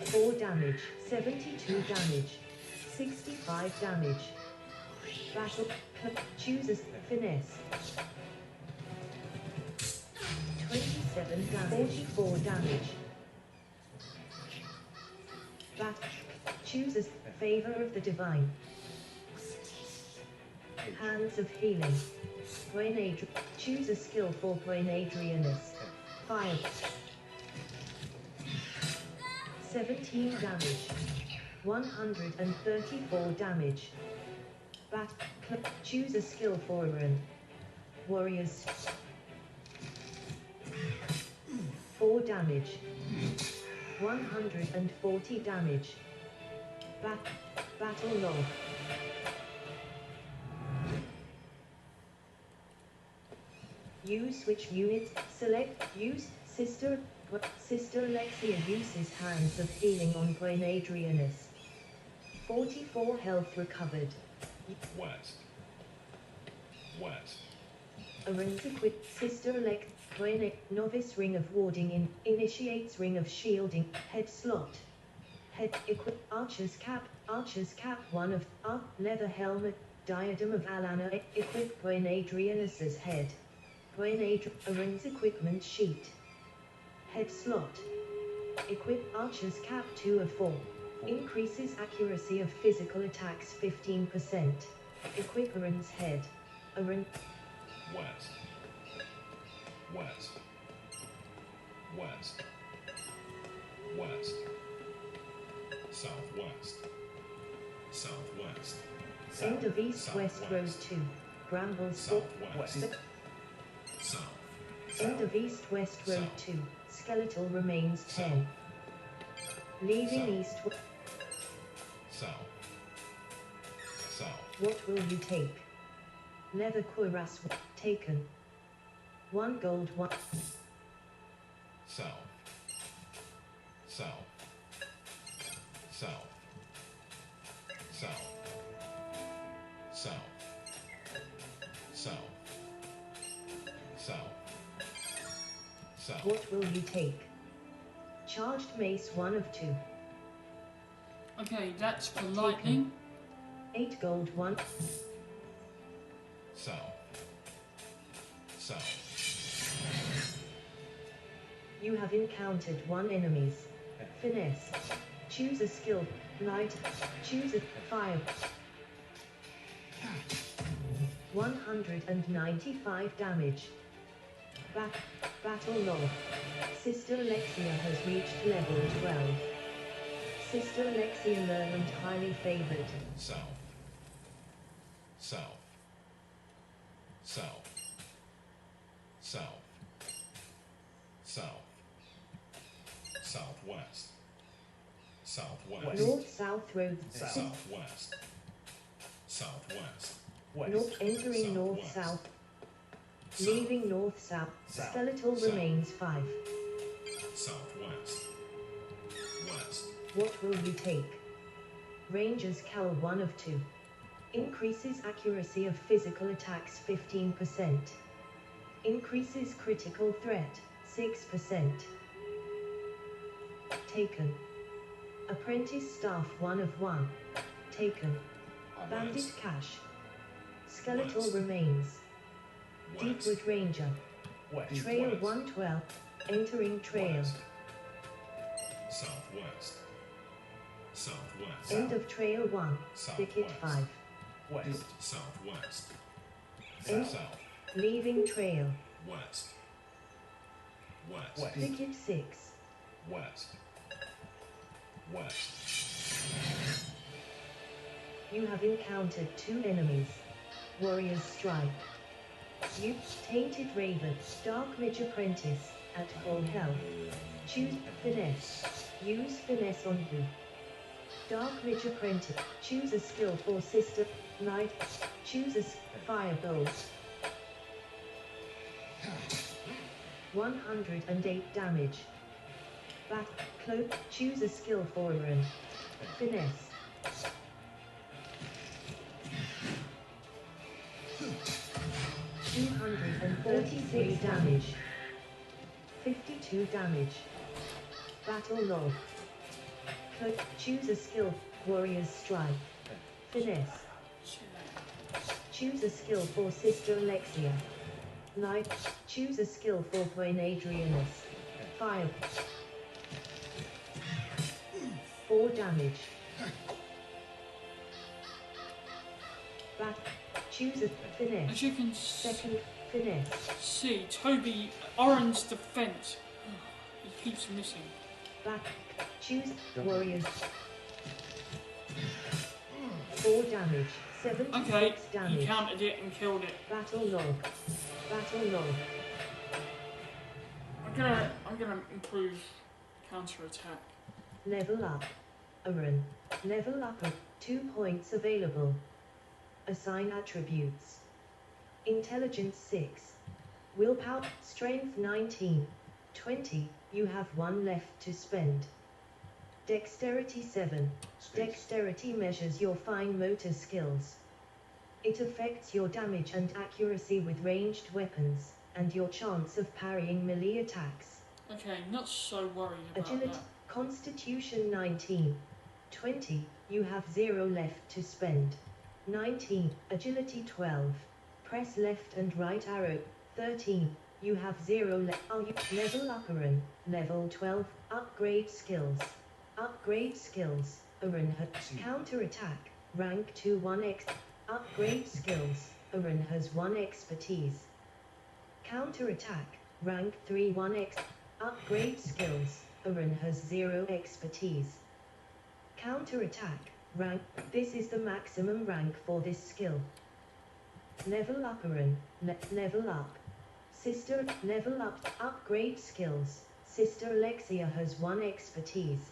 4 damage, 72 damage. 65 damage. Battle, choose a finesse. 27 damage, 44 damage. Choose a favor of the divine. Hands of healing. Choose a skill for Adrianus. Fire. 17 damage. 134 damage. Choose a skill for Aaron. Warriors. 4 damage. 140 damage. Battle log. Use switch units. Select. Use. Sister Alexia uses hands of healing on Adrianus. 44 health recovered. West. West. Aaron's equipped. Sister Alex. Novice ring of warding in. Initiates ring of shielding. Head slot. Head equip. Archer's cap. 1 of leather helmet. Diadem of Alana. Equip Adrianus's head. Aaron's equipment sheet. Head slot. Equip Archer's cap 2 of 4. Increases accuracy of physical attacks 15%. Equip Aaron's head. Aaron. West. West. West. West. Southwest. Southwest. End of East West Road 2. Brambles. Southwest. South. End of East West Road 2. Skeletal remains 10. Leaving East. South. South. What will you take? Leather cuirass taken. 1 gold 1. South. South. South. South. South. South. South. South. What will you take? Charged mace 1 of 2. Okay, that's for lightning. 8 gold 1. South. South. You have encountered 1 enemies. Finesse. Choose a skill. Light. Choose a fire. 195 damage. Battle log. Sister Alexia has reached level 12. Sister Alexia learned highly favored. South. South. South. South. South. Southwest. Southwest. North-south road. Southwest. Southwest. North entering Southwest. north-south. Leaving north-south. South. Skeletal South. remains 5. Southwest. West. What will you take? Rangers cowl 1 of 2. Increases accuracy of physical attacks 15%. Increases critical threat 6%. Taken. Apprentice staff 1 of 1. Taken. Bandit West. cache. Skeletal West. remains. West. Deepwood Ranger. West. Trail West. 112. Entering trail. West. Southwest. Southwest. End of trail 1. Thicket Southwest. 5. West. Southwest. End. South. Leaving trail. West. West. West. Thicket 6. West. West. You have encountered 2 enemies. Warrior's Strike. You, Tainted Raven, Dark Mage Apprentice, at full health. Choose Finesse. Use Finesse on who? Dark Mage Apprentice. Choose a skill for Sister Knight. Choose a Firebolt. 108 damage. Bat Cloak. Choose a skill for Aaron. Finesse. $233 damage. 52 damage. Battle log. Cloak. Choose a skill. Warrior's Strike. Finesse. Choose a skill for Sister Alexia. Knight. Choose a skill for Queen Adrianus. Fire. 4 damage. Bat. Choose a finesse. As you can Second finesse. see, Toby, Oren's defense, he keeps missing. Back. Choose warriors. 4 damage. 76 Okay, damage. he countered it and killed it. Battle log. Battle log. I'm gonna improve counter attack. Level up. Aaron. Level up at 2 points available. Assign attributes. Intelligence 6. Willpower. Strength 19. 20. You have 1 left to spend. Dexterity 7. Dexterity measures your fine motor skills. It affects your damage and accuracy with ranged weapons, and your chance of parrying melee attacks. Okay, not so worried about Agility. that. Constitution 19. 20. You have 0 left to spend. 19. Agility 12. Press left and right arrow. 13. You have 0 left. Oh, you level up Aaron. Level 12. Upgrade skills. Upgrade skills. Aaron has counter attack. Rank 2 1x. Upgrade skills. Aaron has 1 expertise. Counter attack. Rank 3 1x. Upgrade skills. Aaron has 0 expertise. Counter attack. Rank. This is the maximum rank for this skill. Level up Aaron. Level up. Sister. Level up. Upgrade skills. Sister Alexia has 1 expertise.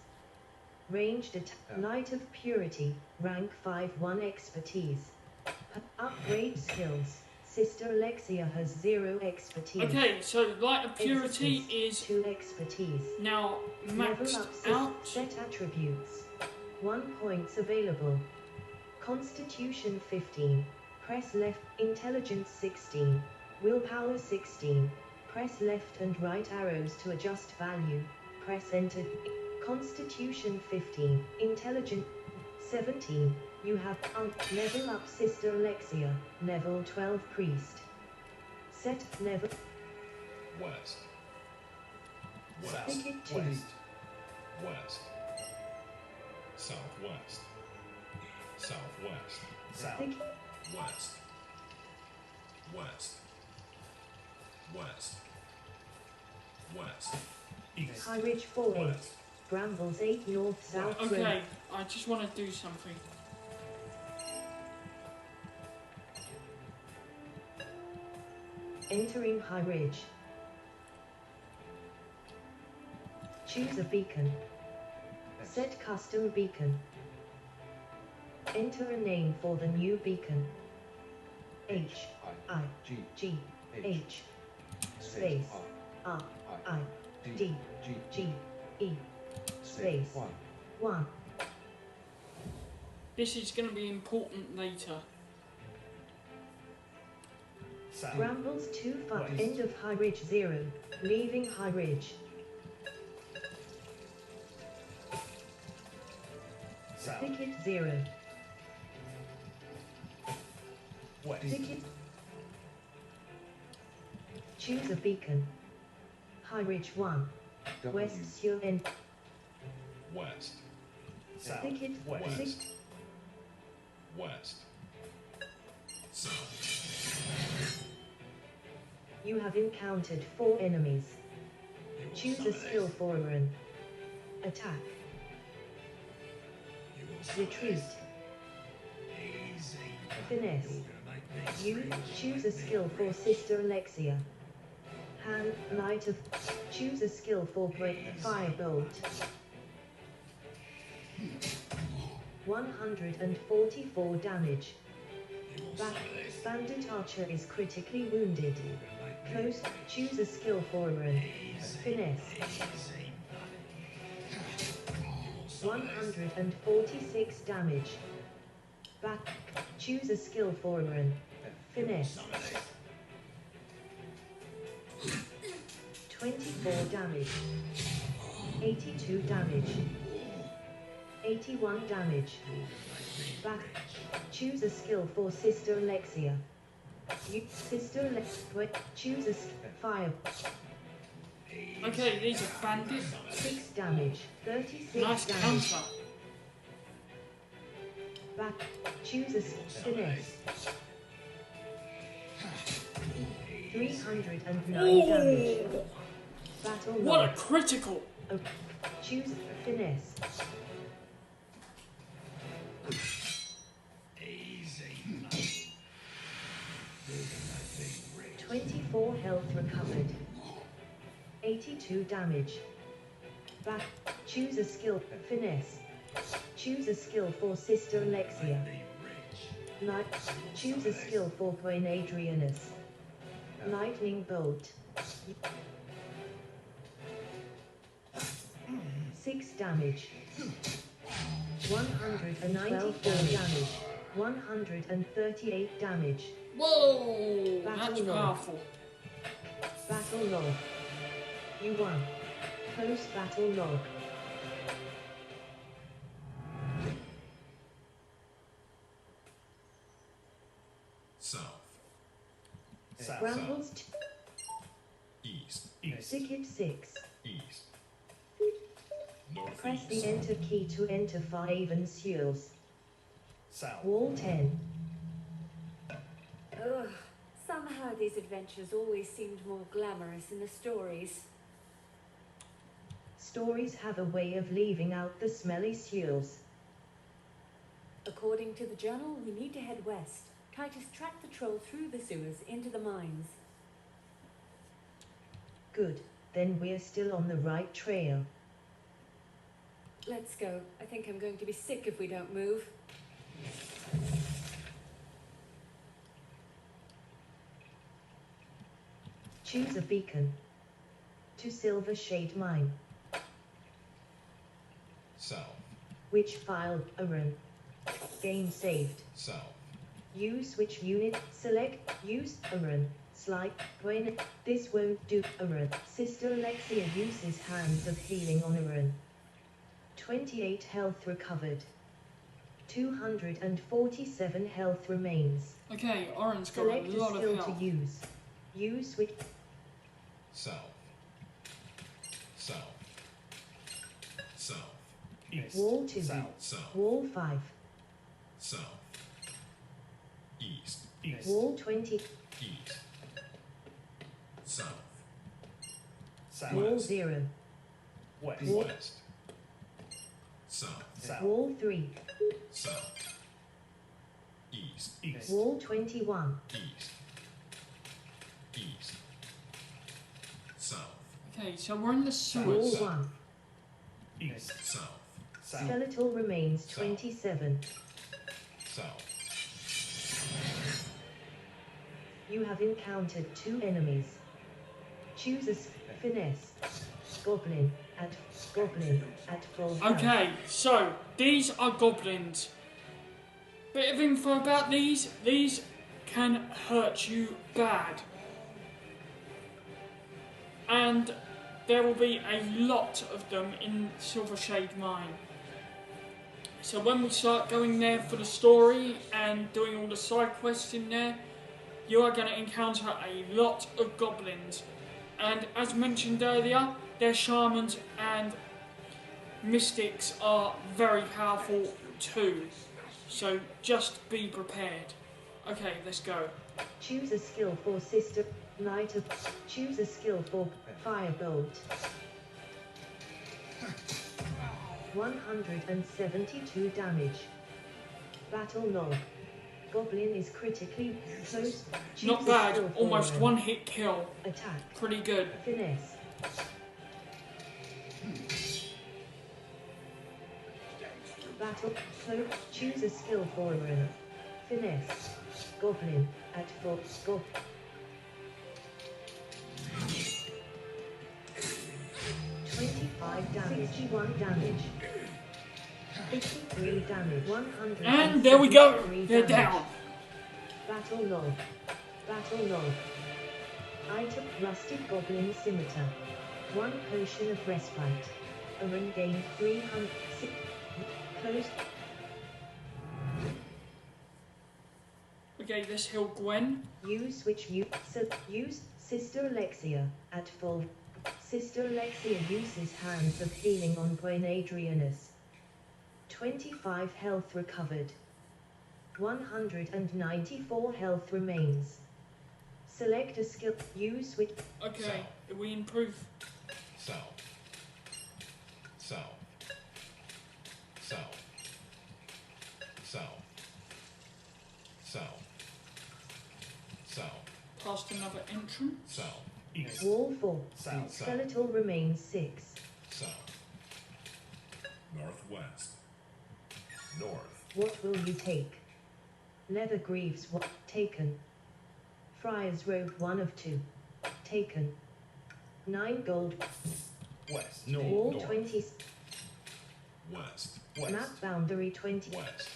Ranged attack. Light of Purity. Rank 5 1 expertise. Upgrade skills. Sister Alexia has 0 expertise. Okay, so Light of Purity Expertise, is 2 expertise. now Level maxed up out. set attributes. 1 points available. Constitution 15. Press left. Intelligence 16. Willpower 16. Press left and right arrows to adjust value. Press enter. Constitution 15. Intelligence 17. You have level up Sister Alexia. Level 12 Priest. Set level. West. West. South. Thicket 2. West. West. Southwest. Southwest. South. Thick, West. West. West. West. East. High Ridge 4 8. West. Brambles 8 North South Okay, Road. I just want to do something. Entering High Ridge. Choose a beacon. Set custom beacon. Enter a name for the new beacon. H I G G H H space R I D G E space 1. This is going to be important later. South. Brambles 2 5 West. end of High Ridge 0. Leaving High Ridge. South. Thicket 0. West. Thicket. Choose a beacon. High Ridge 1. W West Sur End. West. South. Thicket. West. West. West. South. You have encountered 4 enemies. You will Choose a summon skill it. for a run. Attack. You will summon Retreat. it. Easy. Finesse. You're gonna make me You scream choose like a skill for me. Sister Alexia. Hand, Light of. Choose a skill for Break Firebolt. 144 damage. You will Back. summon it. Bandit Archer is critically wounded. You're gonna make me Close. Choose a skill for a run. Finesse. easy. You will summon it. 146 damage. Back. Choose a skill for a run. Finesse. Summon it. 24 damage. 82 damage. 81 damage. Back. Choose a skill for Sister Alexia. Sister Alexia. Choose a fire. Okay, these are bandits. 6 damage. 36 Nice damage. counter. Back. Choose a finesse. 309 damage. Battle What log. a critical. Choose finesse. Easy. 24 health recovered. 82 damage. Back. Choose a skill. Finesse. Choose a skill for Sister Alexia. Light. Choose a skill for Queen Adrianus. Lightning bolt. 6 damage. 194 damage. 138 damage. Whoa, that's Battle log. powerful. Battle log. You won. Close battle log. South. South. Brambles East. Thicket 6. East. Press the Northeast. enter key to enter Faven Sewells. South. Wall 10. Ugh, somehow these adventures always seemed more glamorous in the stories. Stories have a way of leaving out the smelly Sewells. According to the journal, we need to head west. Titus tracked the troll through the sewers into the mines. Good, then we're still on the right trail. Let's go. I think I'm going to be sick if we don't move. Choose a beacon. To Silver Shade Mine. South. Which file, a run. Game saved. South. Use switch unit, select, use, a run. Slide, when, this won't do, a run. Sister Alexia uses Hands of Healing on a run. 28 health recovered. 247 health remains. Okay, Oren's got a Select a lot skill of health. to use. Use switch, South. South. South. East. Wall 2. South. South. Wall 5. South. East. East. Wall 20. East. South. South. Wall 0. West. West. South. South. Wall 3. South. East. East. Wall 21. East. East. South. Okay, so we're in the Wall sewers. 1. East. South. South. Skeletal remains 27. South. You have encountered 2 enemies. Choose a finesse. Goblin at full health. Okay, so these are goblins. Bit of info about these. These can hurt you bad. And there will be a lot of them in Silvershade Mine. So when we start going there for the story and doing all the side quests in there, you are going to encounter a lot of goblins. And as mentioned earlier, their shamans and mystics are very powerful too. So just be prepared. Okay, let's go. Choose a skill for Sister Knight of. Choose a skill for Firebolt. 172 damage. Battle log. Goblin is critically close. Choose Not a bad, skill for almost one hit kill. Attack. Pretty good. Finesse. Battle cloak. Choose a skill for a finesse. Goblin at full scope. 25 damage. 61 damage. 53 damage. 100. And there we go. They're down. Battle log. Battle log. Item rusted goblin scimitar. 1 potion of respite. Aran gain 300. Closed. Okay, let's heal Gwen. Use Sister Alexia at full. Sister Alexia uses Hands of Healing on Gwen Adrianus. 25 health recovered. 194 health remains. Select a skill. Use switch. Okay, we improve. South. South. South. South. South. South. Past another entrance. South. East. Wall 4. South. Skeletal remains 6. South. Northwest. North. What will you take? Leather greaves taken. Friar's robe 1 of 2. Taken. 9 gold. West. Wall North. 20. West. West. Map boundary 20. West.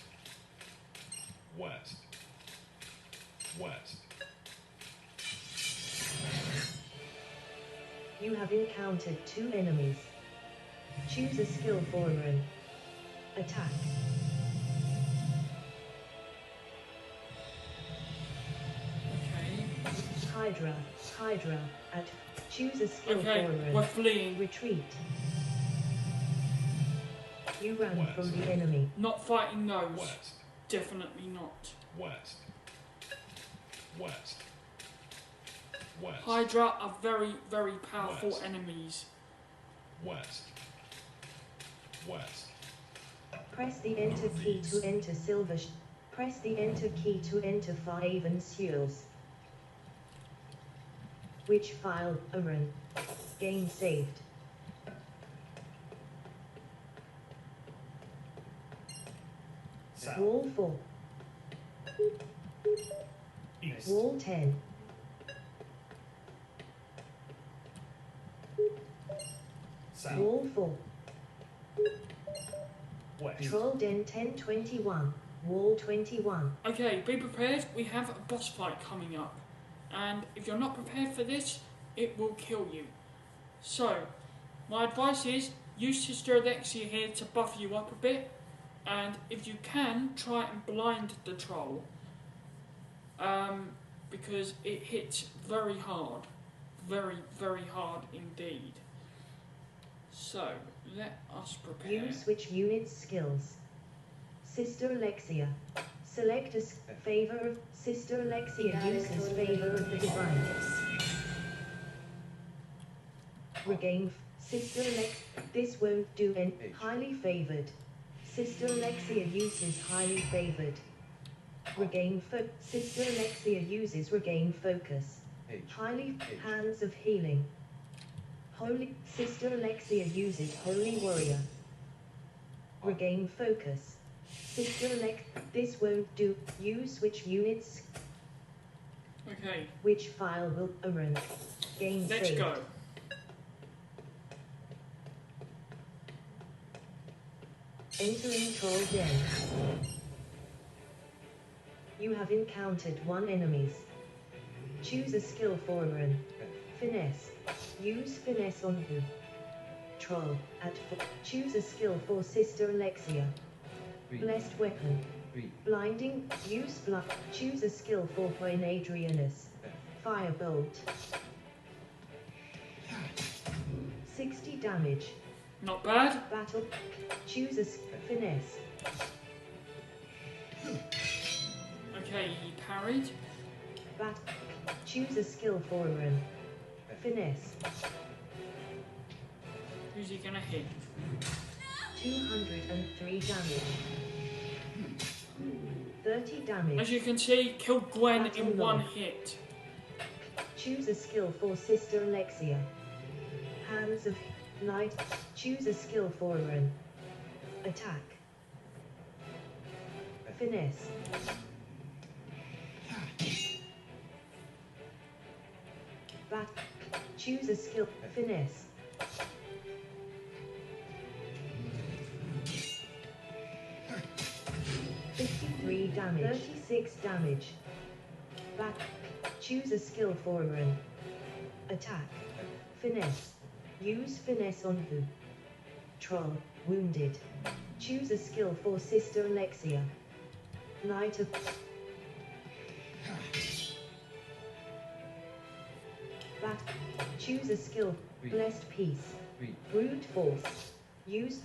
West. West. You have encountered 2 enemies. Choose a skill for an attack. Okay. Hydra at choose a skill Okay, for we're an fleeing. retreat. You run West. from the enemy. Not fighting those. West. Definitely not. West. West. West. Hydra are very, very powerful West. enemies. West. West. Press the enter key to enter Press the enter key to enter Faven Sewers. Which file? Aran. Game saved. South. Wall 4. East. Wall 10. South. Wall 4. West. Troll Den 1021. Wall 21. Okay, be prepared. We have a boss fight coming up. And if you're not prepared for this, it will kill you. So, my advice is, use Sister Alexia here to buff you up a bit. And if you can, try and blind the troll. Because it hits very hard. Very, very hard indeed. So, let us prepare. Use switch units skills. Sister Alexia. Select a favor of Sister Alexia uses favor of the divine. Regain Sister Alex. This won't do an highly favored. Sister Alexia uses highly favored. Regain Sister Alexia uses regain focus. Highly hands of healing. Holy Sister Alexia uses holy warrior. Regain focus. Sister Alex. This won't do. Use switch units. Okay, Which file will run? Game let's saved. go. Entering Troll Den. You have encountered one enemies. Choose a skill for run. Finesse. Use finesse on who? Troll. Choose a skill for Sister Alexia. Blessed weapon. Blinding. Use blood. Choose a skill for Queen Adrianus. Firebolt. 60 damage. Not bad. Battle. Choose a finesse. Okay, he parried. Choose a skill for run. Finesse. Who's he gonna hit? 203 damage. 30 damage. As you can see, killed Gwen Battle in log. one hit. Choose a skill for Sister Alexia. Hands of Light. Choose a skill for run. Attack. Finesse. Choose a skill. Finesse. $53 damage. 36 damage. Choose a skill for run. Attack. Finesse. Use finesse on who? Troll. Wounded. Choose a skill for Sister Alexia. Knight of... Choose a skill. Blessed Peace. Brute Force. Use...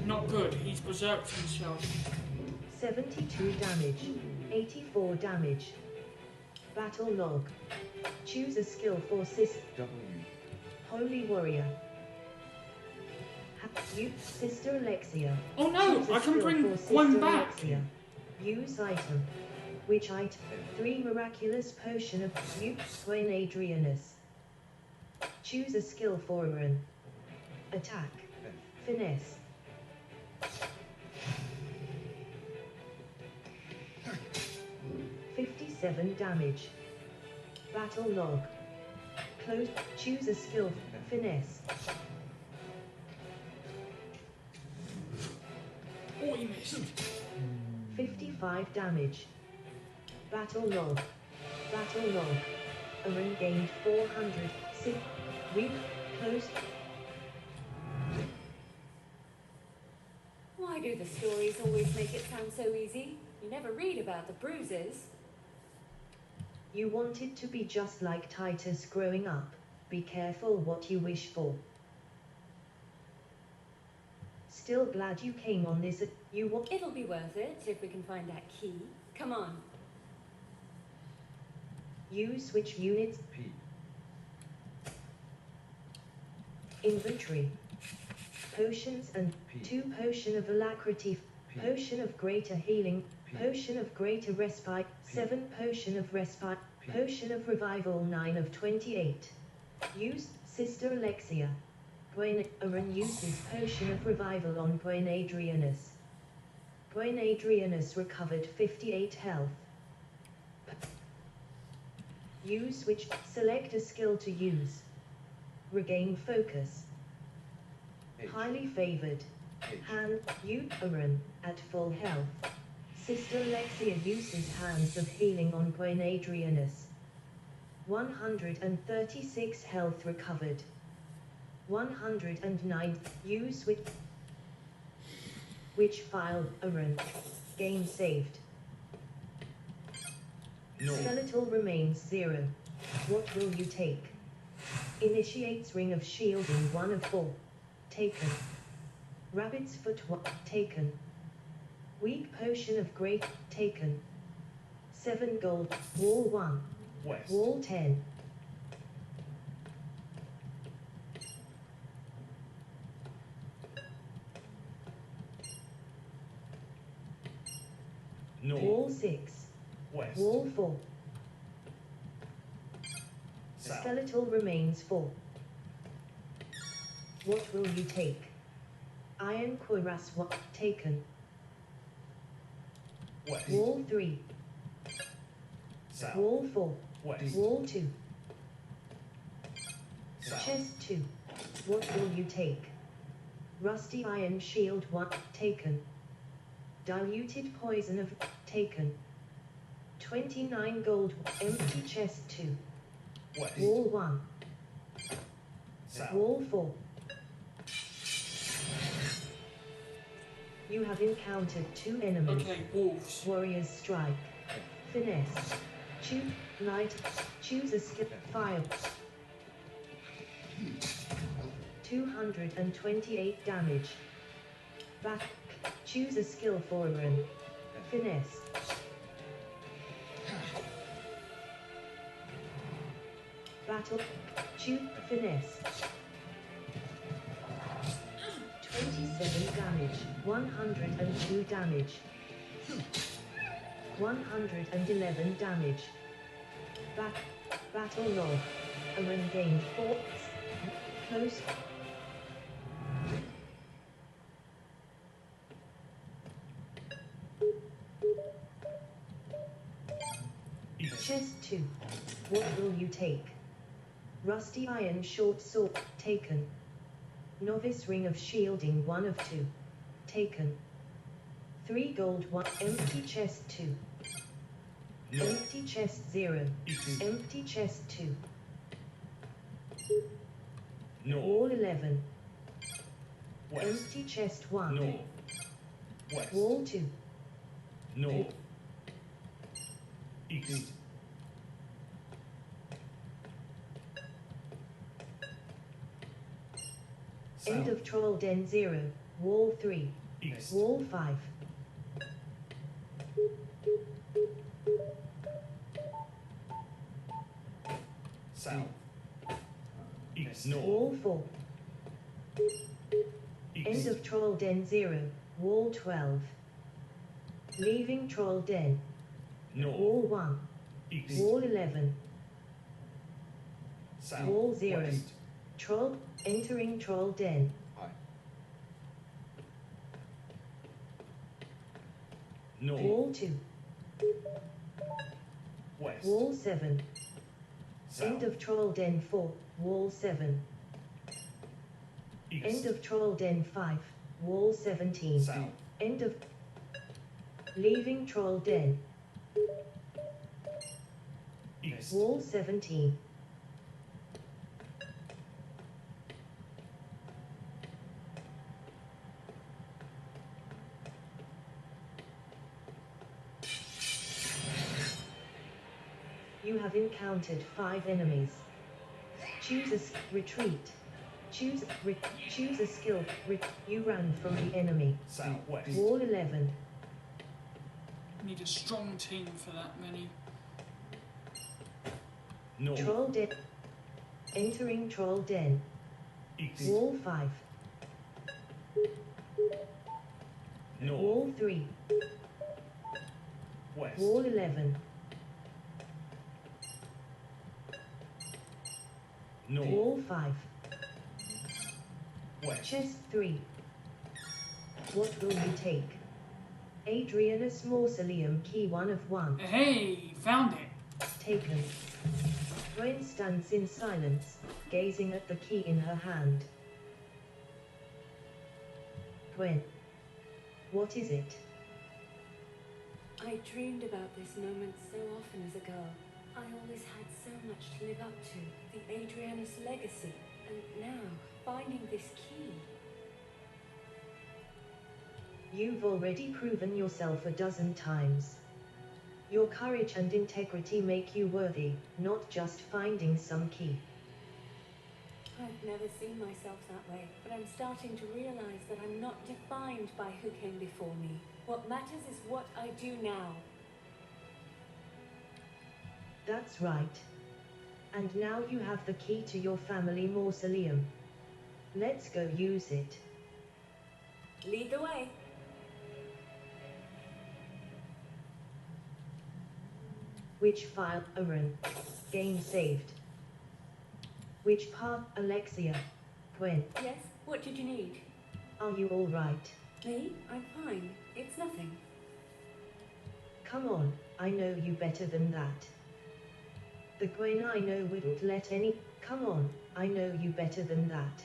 Not good, he's berserked himself. 72 damage. 84 damage. Battle log. Choose a skill for W. Holy Warrior. Sister Alexia. Oh no, Choose a I can skill bring for Gwen Sister back. Alexia. Use item. Which item? 3 miraculous potion of Queen Adrianus. Choose a skill for run. Attack. Finesse. $57 damage. Battle log. Close. Choose a skill. Finesse. Oh, he missed. 55 damage. Battle log. Battle log. Arun gained 400. Weak. Close. Why do the stories always make it sound so easy? You never read about the bruises. You wanted to be just like Titus growing up. Be careful what you wish for. Still glad you came on this. It'll be worth it if we can find that key. Come on. Use switch units. P. Inventory. Potions and P. 2 potion of alacrity. P. Potion of greater healing. P. Potion of greater respite. P. 7 potion of respite. P. Potion of revival 9 of 28. Use Sister Alexia. Arun uses potion of revival on Queen Adrianus. Queen Adrianus recovered 58 health. Use switch. Select a skill to use. Regain focus. H. Highly favored. H. Hand. Arun at full health. Sister Alexia uses hands of healing on Queen Adrianus. 136 health recovered. 109. Use which file? Arun. Game saved. No. Skeletal remains 0. What will you take? Initiates Ring of Shielding 1 of 4. Taken. Rabbit's Foot 1. Taken. Weak Potion of Great. Taken. 7 gold. Wall 1. West. Wall 10. North. Wall 6. West. Wall 4. South. Skeletal Remains 4. What will you take? Iron Cuirass 1. Taken. West. Wall 3. South. Wall 4. West. Wall 2. South. Chest 2. What will you take? Rusty Iron Shield 1. Taken. Diluted Poison of. Taken. 29 gold. Empty Chest 2. West. Wall 1. South. Wall 4. You have encountered 2 enemies. Okay, wolves. Warrior's Strike. Finesse. Choose. Knight. Choose a skill. Fire. 228 damage. Back. Choose a skill for a run. Finesse. Battle. Choose. Finesse. 27 damage. 102 damage. 111 damage. Back. Battle log. A run gained 4. Close. East. Chest 2. What will you take? Rusty Iron Short Sword. Taken. Novice Ring of Shielding 1 of 2. Taken. 3 gold 1. Empty Chest 2. North. Empty Chest 0. East. Empty Chest 2. North. Wall 11. West. Empty Chest 1. North. West. Wall 2. North. East. End South. of Troll Den 0. Wall 3. East. Wall 5. South. East. North. Wall 4. End East. of Troll Den 0. Wall 12. Leaving Troll Den. North. Wall 1. East. Wall 11. South. Wall 0. West. Troll. Entering Troll Den. Aye. North. Wall 2. West. Wall 7. South. End of Troll Den 4. Wall 7. East. End of Troll Den 5. Wall 17. South. End of. Leaving Troll Den. East. Wall 17. You have encountered 5 enemies. Choose a retreat. Choose a skill. You run from the enemy. Southwest. Wall 11. Need a strong team for that many. North. Troll Den. Entering Troll Den. East. Wall 5. North. Wall 3. West. Wall 11. North. Wall 5. West. Chest 3. What will you take? Adrianus Mausoleum Key 1 of 1. Hey, found it. Taken. Gwen stands in silence, gazing at the key in her hand. Gwen. What is it? I dreamed about this moment so often as a girl. I always had so much to live up to, the Adrianus legacy, and now, finding this key. You've already proven yourself a dozen times. Your courage and integrity make you worthy, not just finding some key. I've never seen myself that way, but I'm starting to realize that I'm not defined by who came before me. What matters is what I do now. That's right. And now you have the key to your family mausoleum. Let's go use it. Lead the way. Which file? Aaron. Game saved. Which part? Alexia. Gwen. Yes? What did you need? Are you alright? Me? I'm fine. It's nothing. Come on, I know you better than that. The Gwen I know wouldn't let any. Come on, I know you better than that.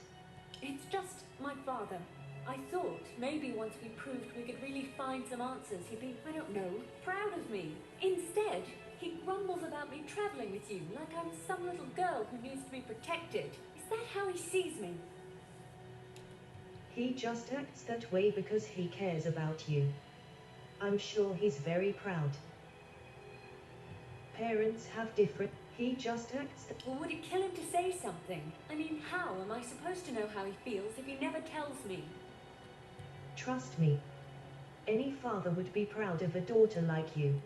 It's just my father. I thought maybe once we proved we could really find some answers, he'd be, I don't know, proud of me. Instead, he grumbles about me traveling with you like I'm some little girl who needs to be protected. Is that how he sees me? He just acts that way because he cares about you. I'm sure he's very proud. Parents have different. He just acts that. Well, would it kill him to say something? I mean, how am I supposed to know how he feels if he never tells me? Trust me. Any father would be proud of a daughter like you.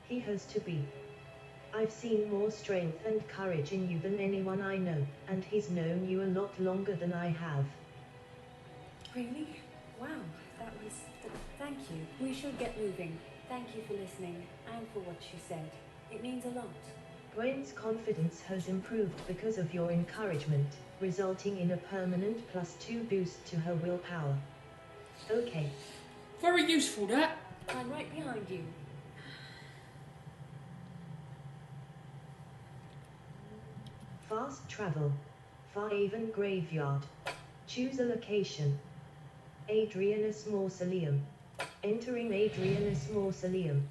He has to be. I've seen more strength and courage in you than anyone I know, and he's known you a lot longer than I have. Really? Wow, that was... Thank you. We should get moving. Thank you for listening, and for what you said. It means a lot. Gwen's confidence has improved because of your encouragement, resulting in a permanent +2 boost to her willpower. Okay. Very useful, that. I'm right behind you. Fast travel. Fairhaven Graveyard. Choose a location. Adrianus Mausoleum. Entering Adrianus Mausoleum.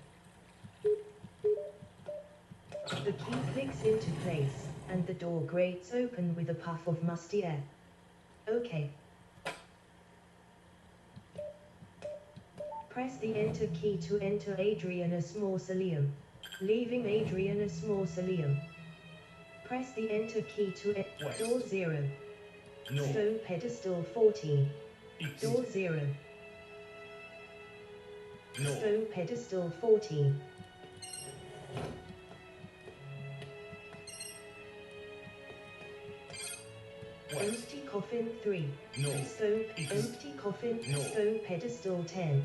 The key clicks into place, and the door grates open with a puff of musty air. Okay. Press the Enter key to enter Adrianus Mausoleum. Leaving Adrianus Mausoleum. Press the Enter key to West. Door 0. North. Stone Pedestal 14. East. Door 0. North. Stone Pedestal 14. West. Empty Coffin 3. North. Stone. East. Empty Coffin. North. Stone Pedestal 10.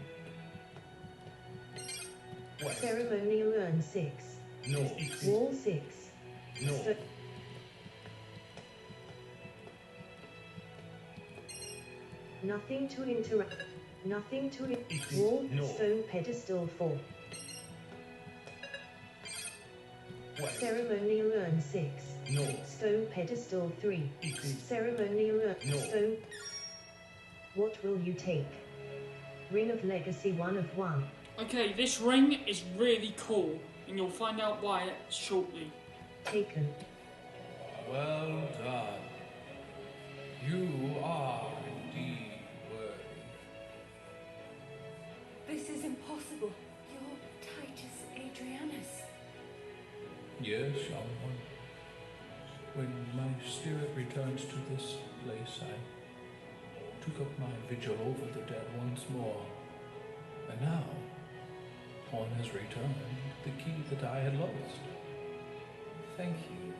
West. Ceremonial Urn 6. North. East. Wall 6. North. Sto- Nothing to interrupt. Nothing to East. Wall. North. Stone Pedestal 4. West. Ceremonial Urn 6. North. Stone Pedestal 3. East. Ceremonial Urn. No. Stone. What will you take? Ring of Legacy 1 of 1. Okay, this ring is really cool, and you'll find out why shortly. Taken. Well done. You are indeed worthy. This is impossible. You're Titus Adrianus. Yes, young one. When my spirit returns to this place, I took up my vigil over the dead once more. And now, one has returned the key that I had lost. Thank you.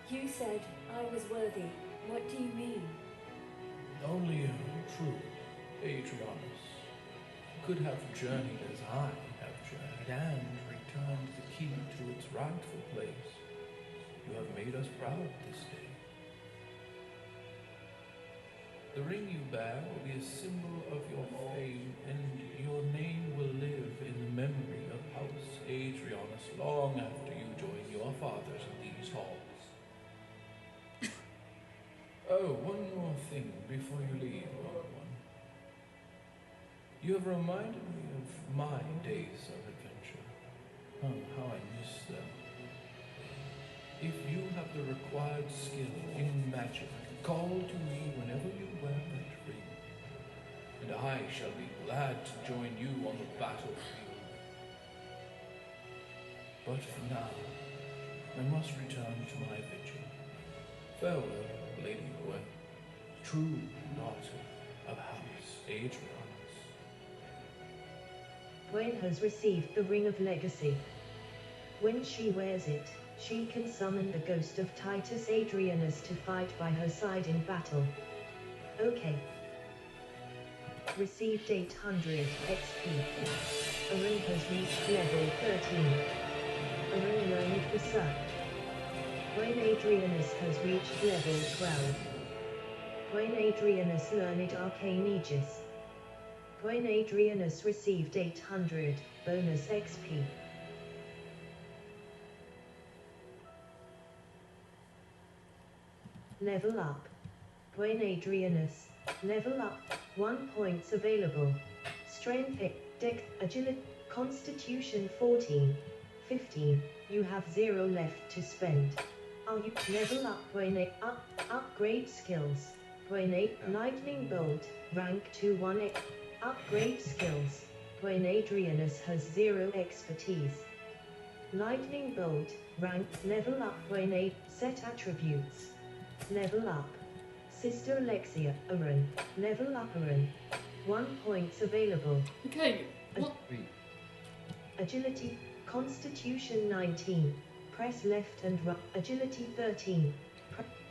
You said I was worthy. What do you mean? Only a true Adrianus could have journeyed as I have journeyed and returned the key to its rightful place. You have made us proud this day. The ring you bear will be a symbol of your fame, and your name will live in the memory of House Adrianus long after you join your fathers in these halls. Oh, one more thing before you leave, young one. You have reminded me of my days of adventure. Oh, how I miss them. If you have the required skill in magic, call to me whenever you wear that ring, and I shall be glad to join you on the battlefield. But for now, I must return to my vigil. Farewell, Lady Gwen, true daughter of House Adrianus. Gwen has received the Ring of Legacy. When she wears it, she can summon the ghost of Titus Adrianus to fight by her side in battle. Okay. Received 800 XP. Arun has reached level 13. Arun learned Berserk. Gwen Adrianus has reached level 12. Gwen Adrianus learned Arcane Aegis. Gwen Adrianus received 800 bonus XP. Level up. Gwen Adrianus. Level up. 1 points available. Strength 8. Dex. Agility. Constitution 14. 15. You have 0 left to spend. Are you level up? Gwen A. Upgrade skills. Gwen A. Lightning Bolt. Rank 2 1. Upgrade skills. Gwen Adrianus has 0 expertise. Lightning Bolt. Rank. Level up. Gwen A. Set attributes. Level up. Sister Alexia. Arun. Level up. Arun. 1 points available. Okay, what? Agility. Constitution 19. Press left and right. Agility 13.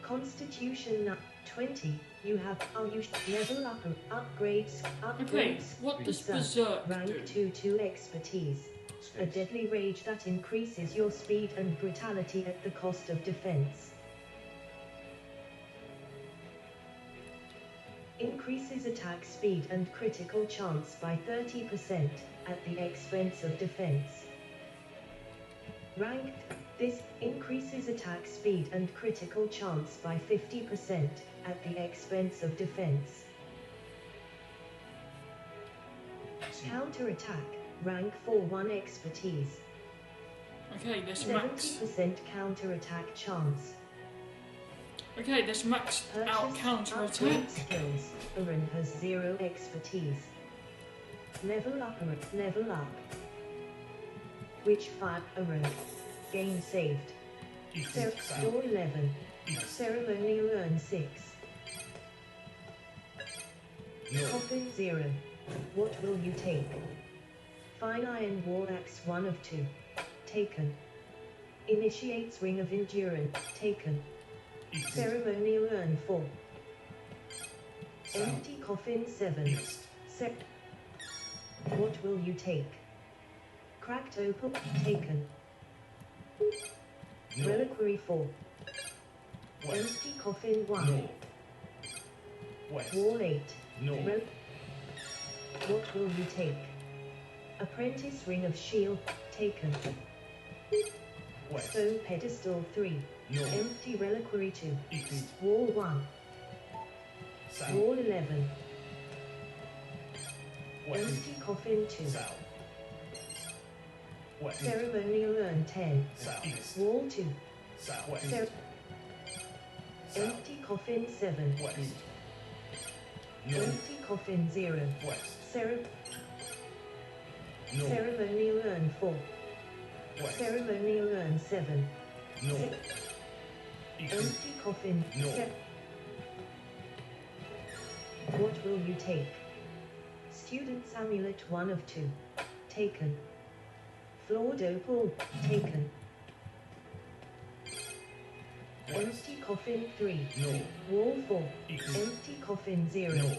Constitution 20. You have. Level up. Upgrades. Okay, what does Berserk Rank do? 2 expertise. A deadly rage that increases your speed and brutality at the cost of defense. Increases attack speed and critical chance by 30% at the expense of defense. Ranked. This increases attack speed and critical chance by 50% at the expense of defense. Counter-attack. Rank 4 1 expertise. Okay, let's max. 70% counter-attack chance. Okay, let's max out counter attack. Skills. Arun has 0 expertise. Level up. Arun. Level up. Which 5. Arun. Game saved. Door 11. Ceremonial Urn 6. Coffin 0. What will you take? Fine Iron War Axe 1 of 2. Taken. Initiates Ring of Endurance. Taken. Ceremonial Urn 4. Empty Coffin 7. What will you take? Cracked Opal. Taken. Reliquary 4. Empty Coffin 1. Wall 8. What will you take? Apprentice Ring of Shield. Taken. Stone Pedestal 3. Empty Reliquary 2. Wall 1. Wall 11. Empty Coffin 2. Ceremonial Urn 10. Wall 2. Empty Coffin 7. Empty Coffin 0. Ceremonial Urn 4. Ceremonial Urn 7. Empty Coffin 7. What will you take? Student's Amulet 1 of 2. Taken. Flawed Opal. Taken. Empty Coffin 3. Wall 4. Empty Coffin 0.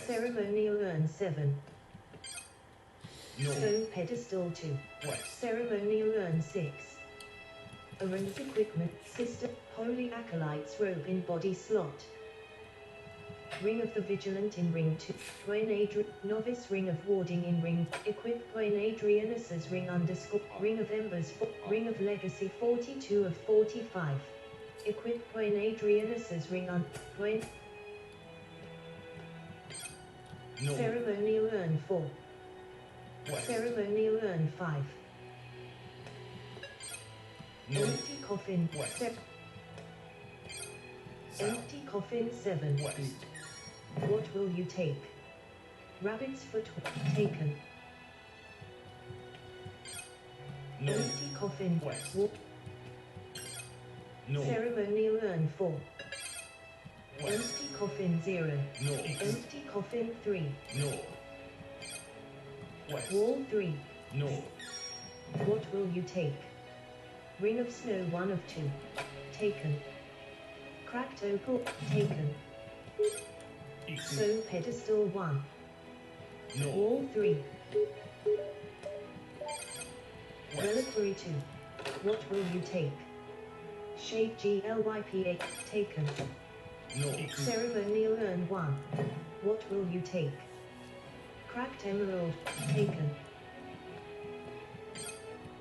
Ceremonial Urn 7. Stone Pedestal 2. Ceremonial Urn 6. Arun's Equipment. Sister. Holy Acolyte's Robe in Body Slot. Ring of the Vigilant in Ring 2. Novice Ring of Warding in Ring. Equip Gwen Adrianus's Ring _ Ring of Embers. Ring of Legacy 42 of 45. Equip Gwen Adrianus's Ring on Gwen. Ceremonial Urn 4. Ceremonial Urn 5. Empty Coffin. Empty Coffin 7. What will you take? Rabbit's Foot. Taken. No. Empty coffin. West. Walk. No. Ceremonial urn 4. West. Empty coffin 0. No. Empty coffin 3. No. West. Wall 3. No. What will you take? Ring of snow 1 of 2. Taken. Cracked opal. Taken. East. So pedestal 1. No. Wall 3. West. Reliquary 2. What will you take? Shade GLYPA. Taken. No. Ceremonial urn 1. What will you take? Cracked emerald. Taken.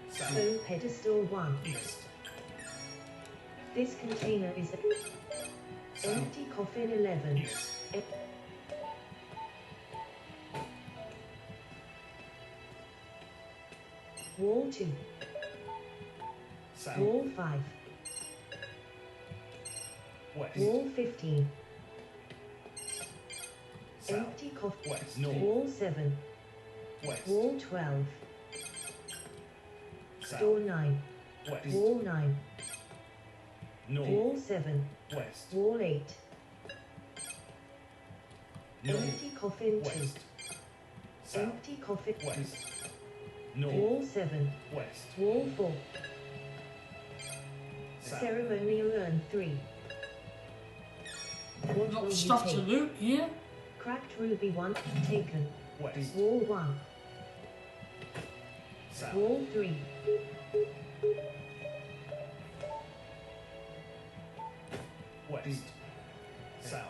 South. So pedestal 1. East. This container is South. empty coffin 11. East. Wall 2. South. Wall 5. West. Wall 15. South. Empty coffin. West. No. Wall 7. West. Wall 12. South. Door 9. West. Wall 9. No. Wall 7. West. Wall 8. No. Empty coffin 2. West. South. Empty coffin. West. No. Wall 7. West. Wall 4. South. Ceremonial urn 3. What Not will you stuff to take? loot here. Cracked ruby 1. Taken. West. Wall 1. South. Wall 3. West. South.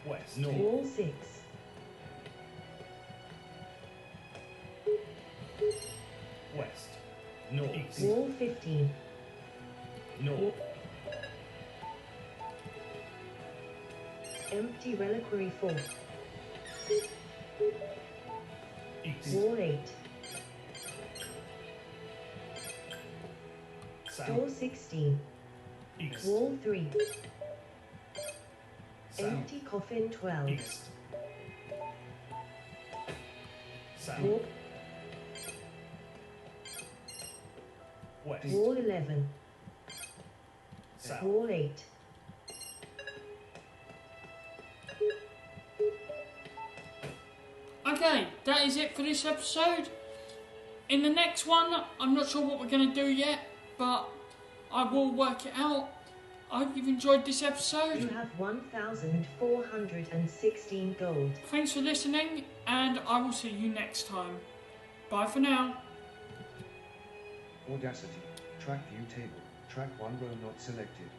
West. No. Wall 6. West. No. East. Wall 15. No. Empty reliquary 4. East. Wall 8. South. Door 16. East. Wall 3. South. Empty coffin 12. East. South. Wall, West. wall 11. South. Wall 8. Okay, that is it for this episode. In the next one, I'm not sure what we're going to do yet, but I will work it out. I hope you've enjoyed this You episode. have 1,416 gold. Thanks for listening, and I will see you next time. Bye for now. Audacity. Track view table. Track 1 row not selected.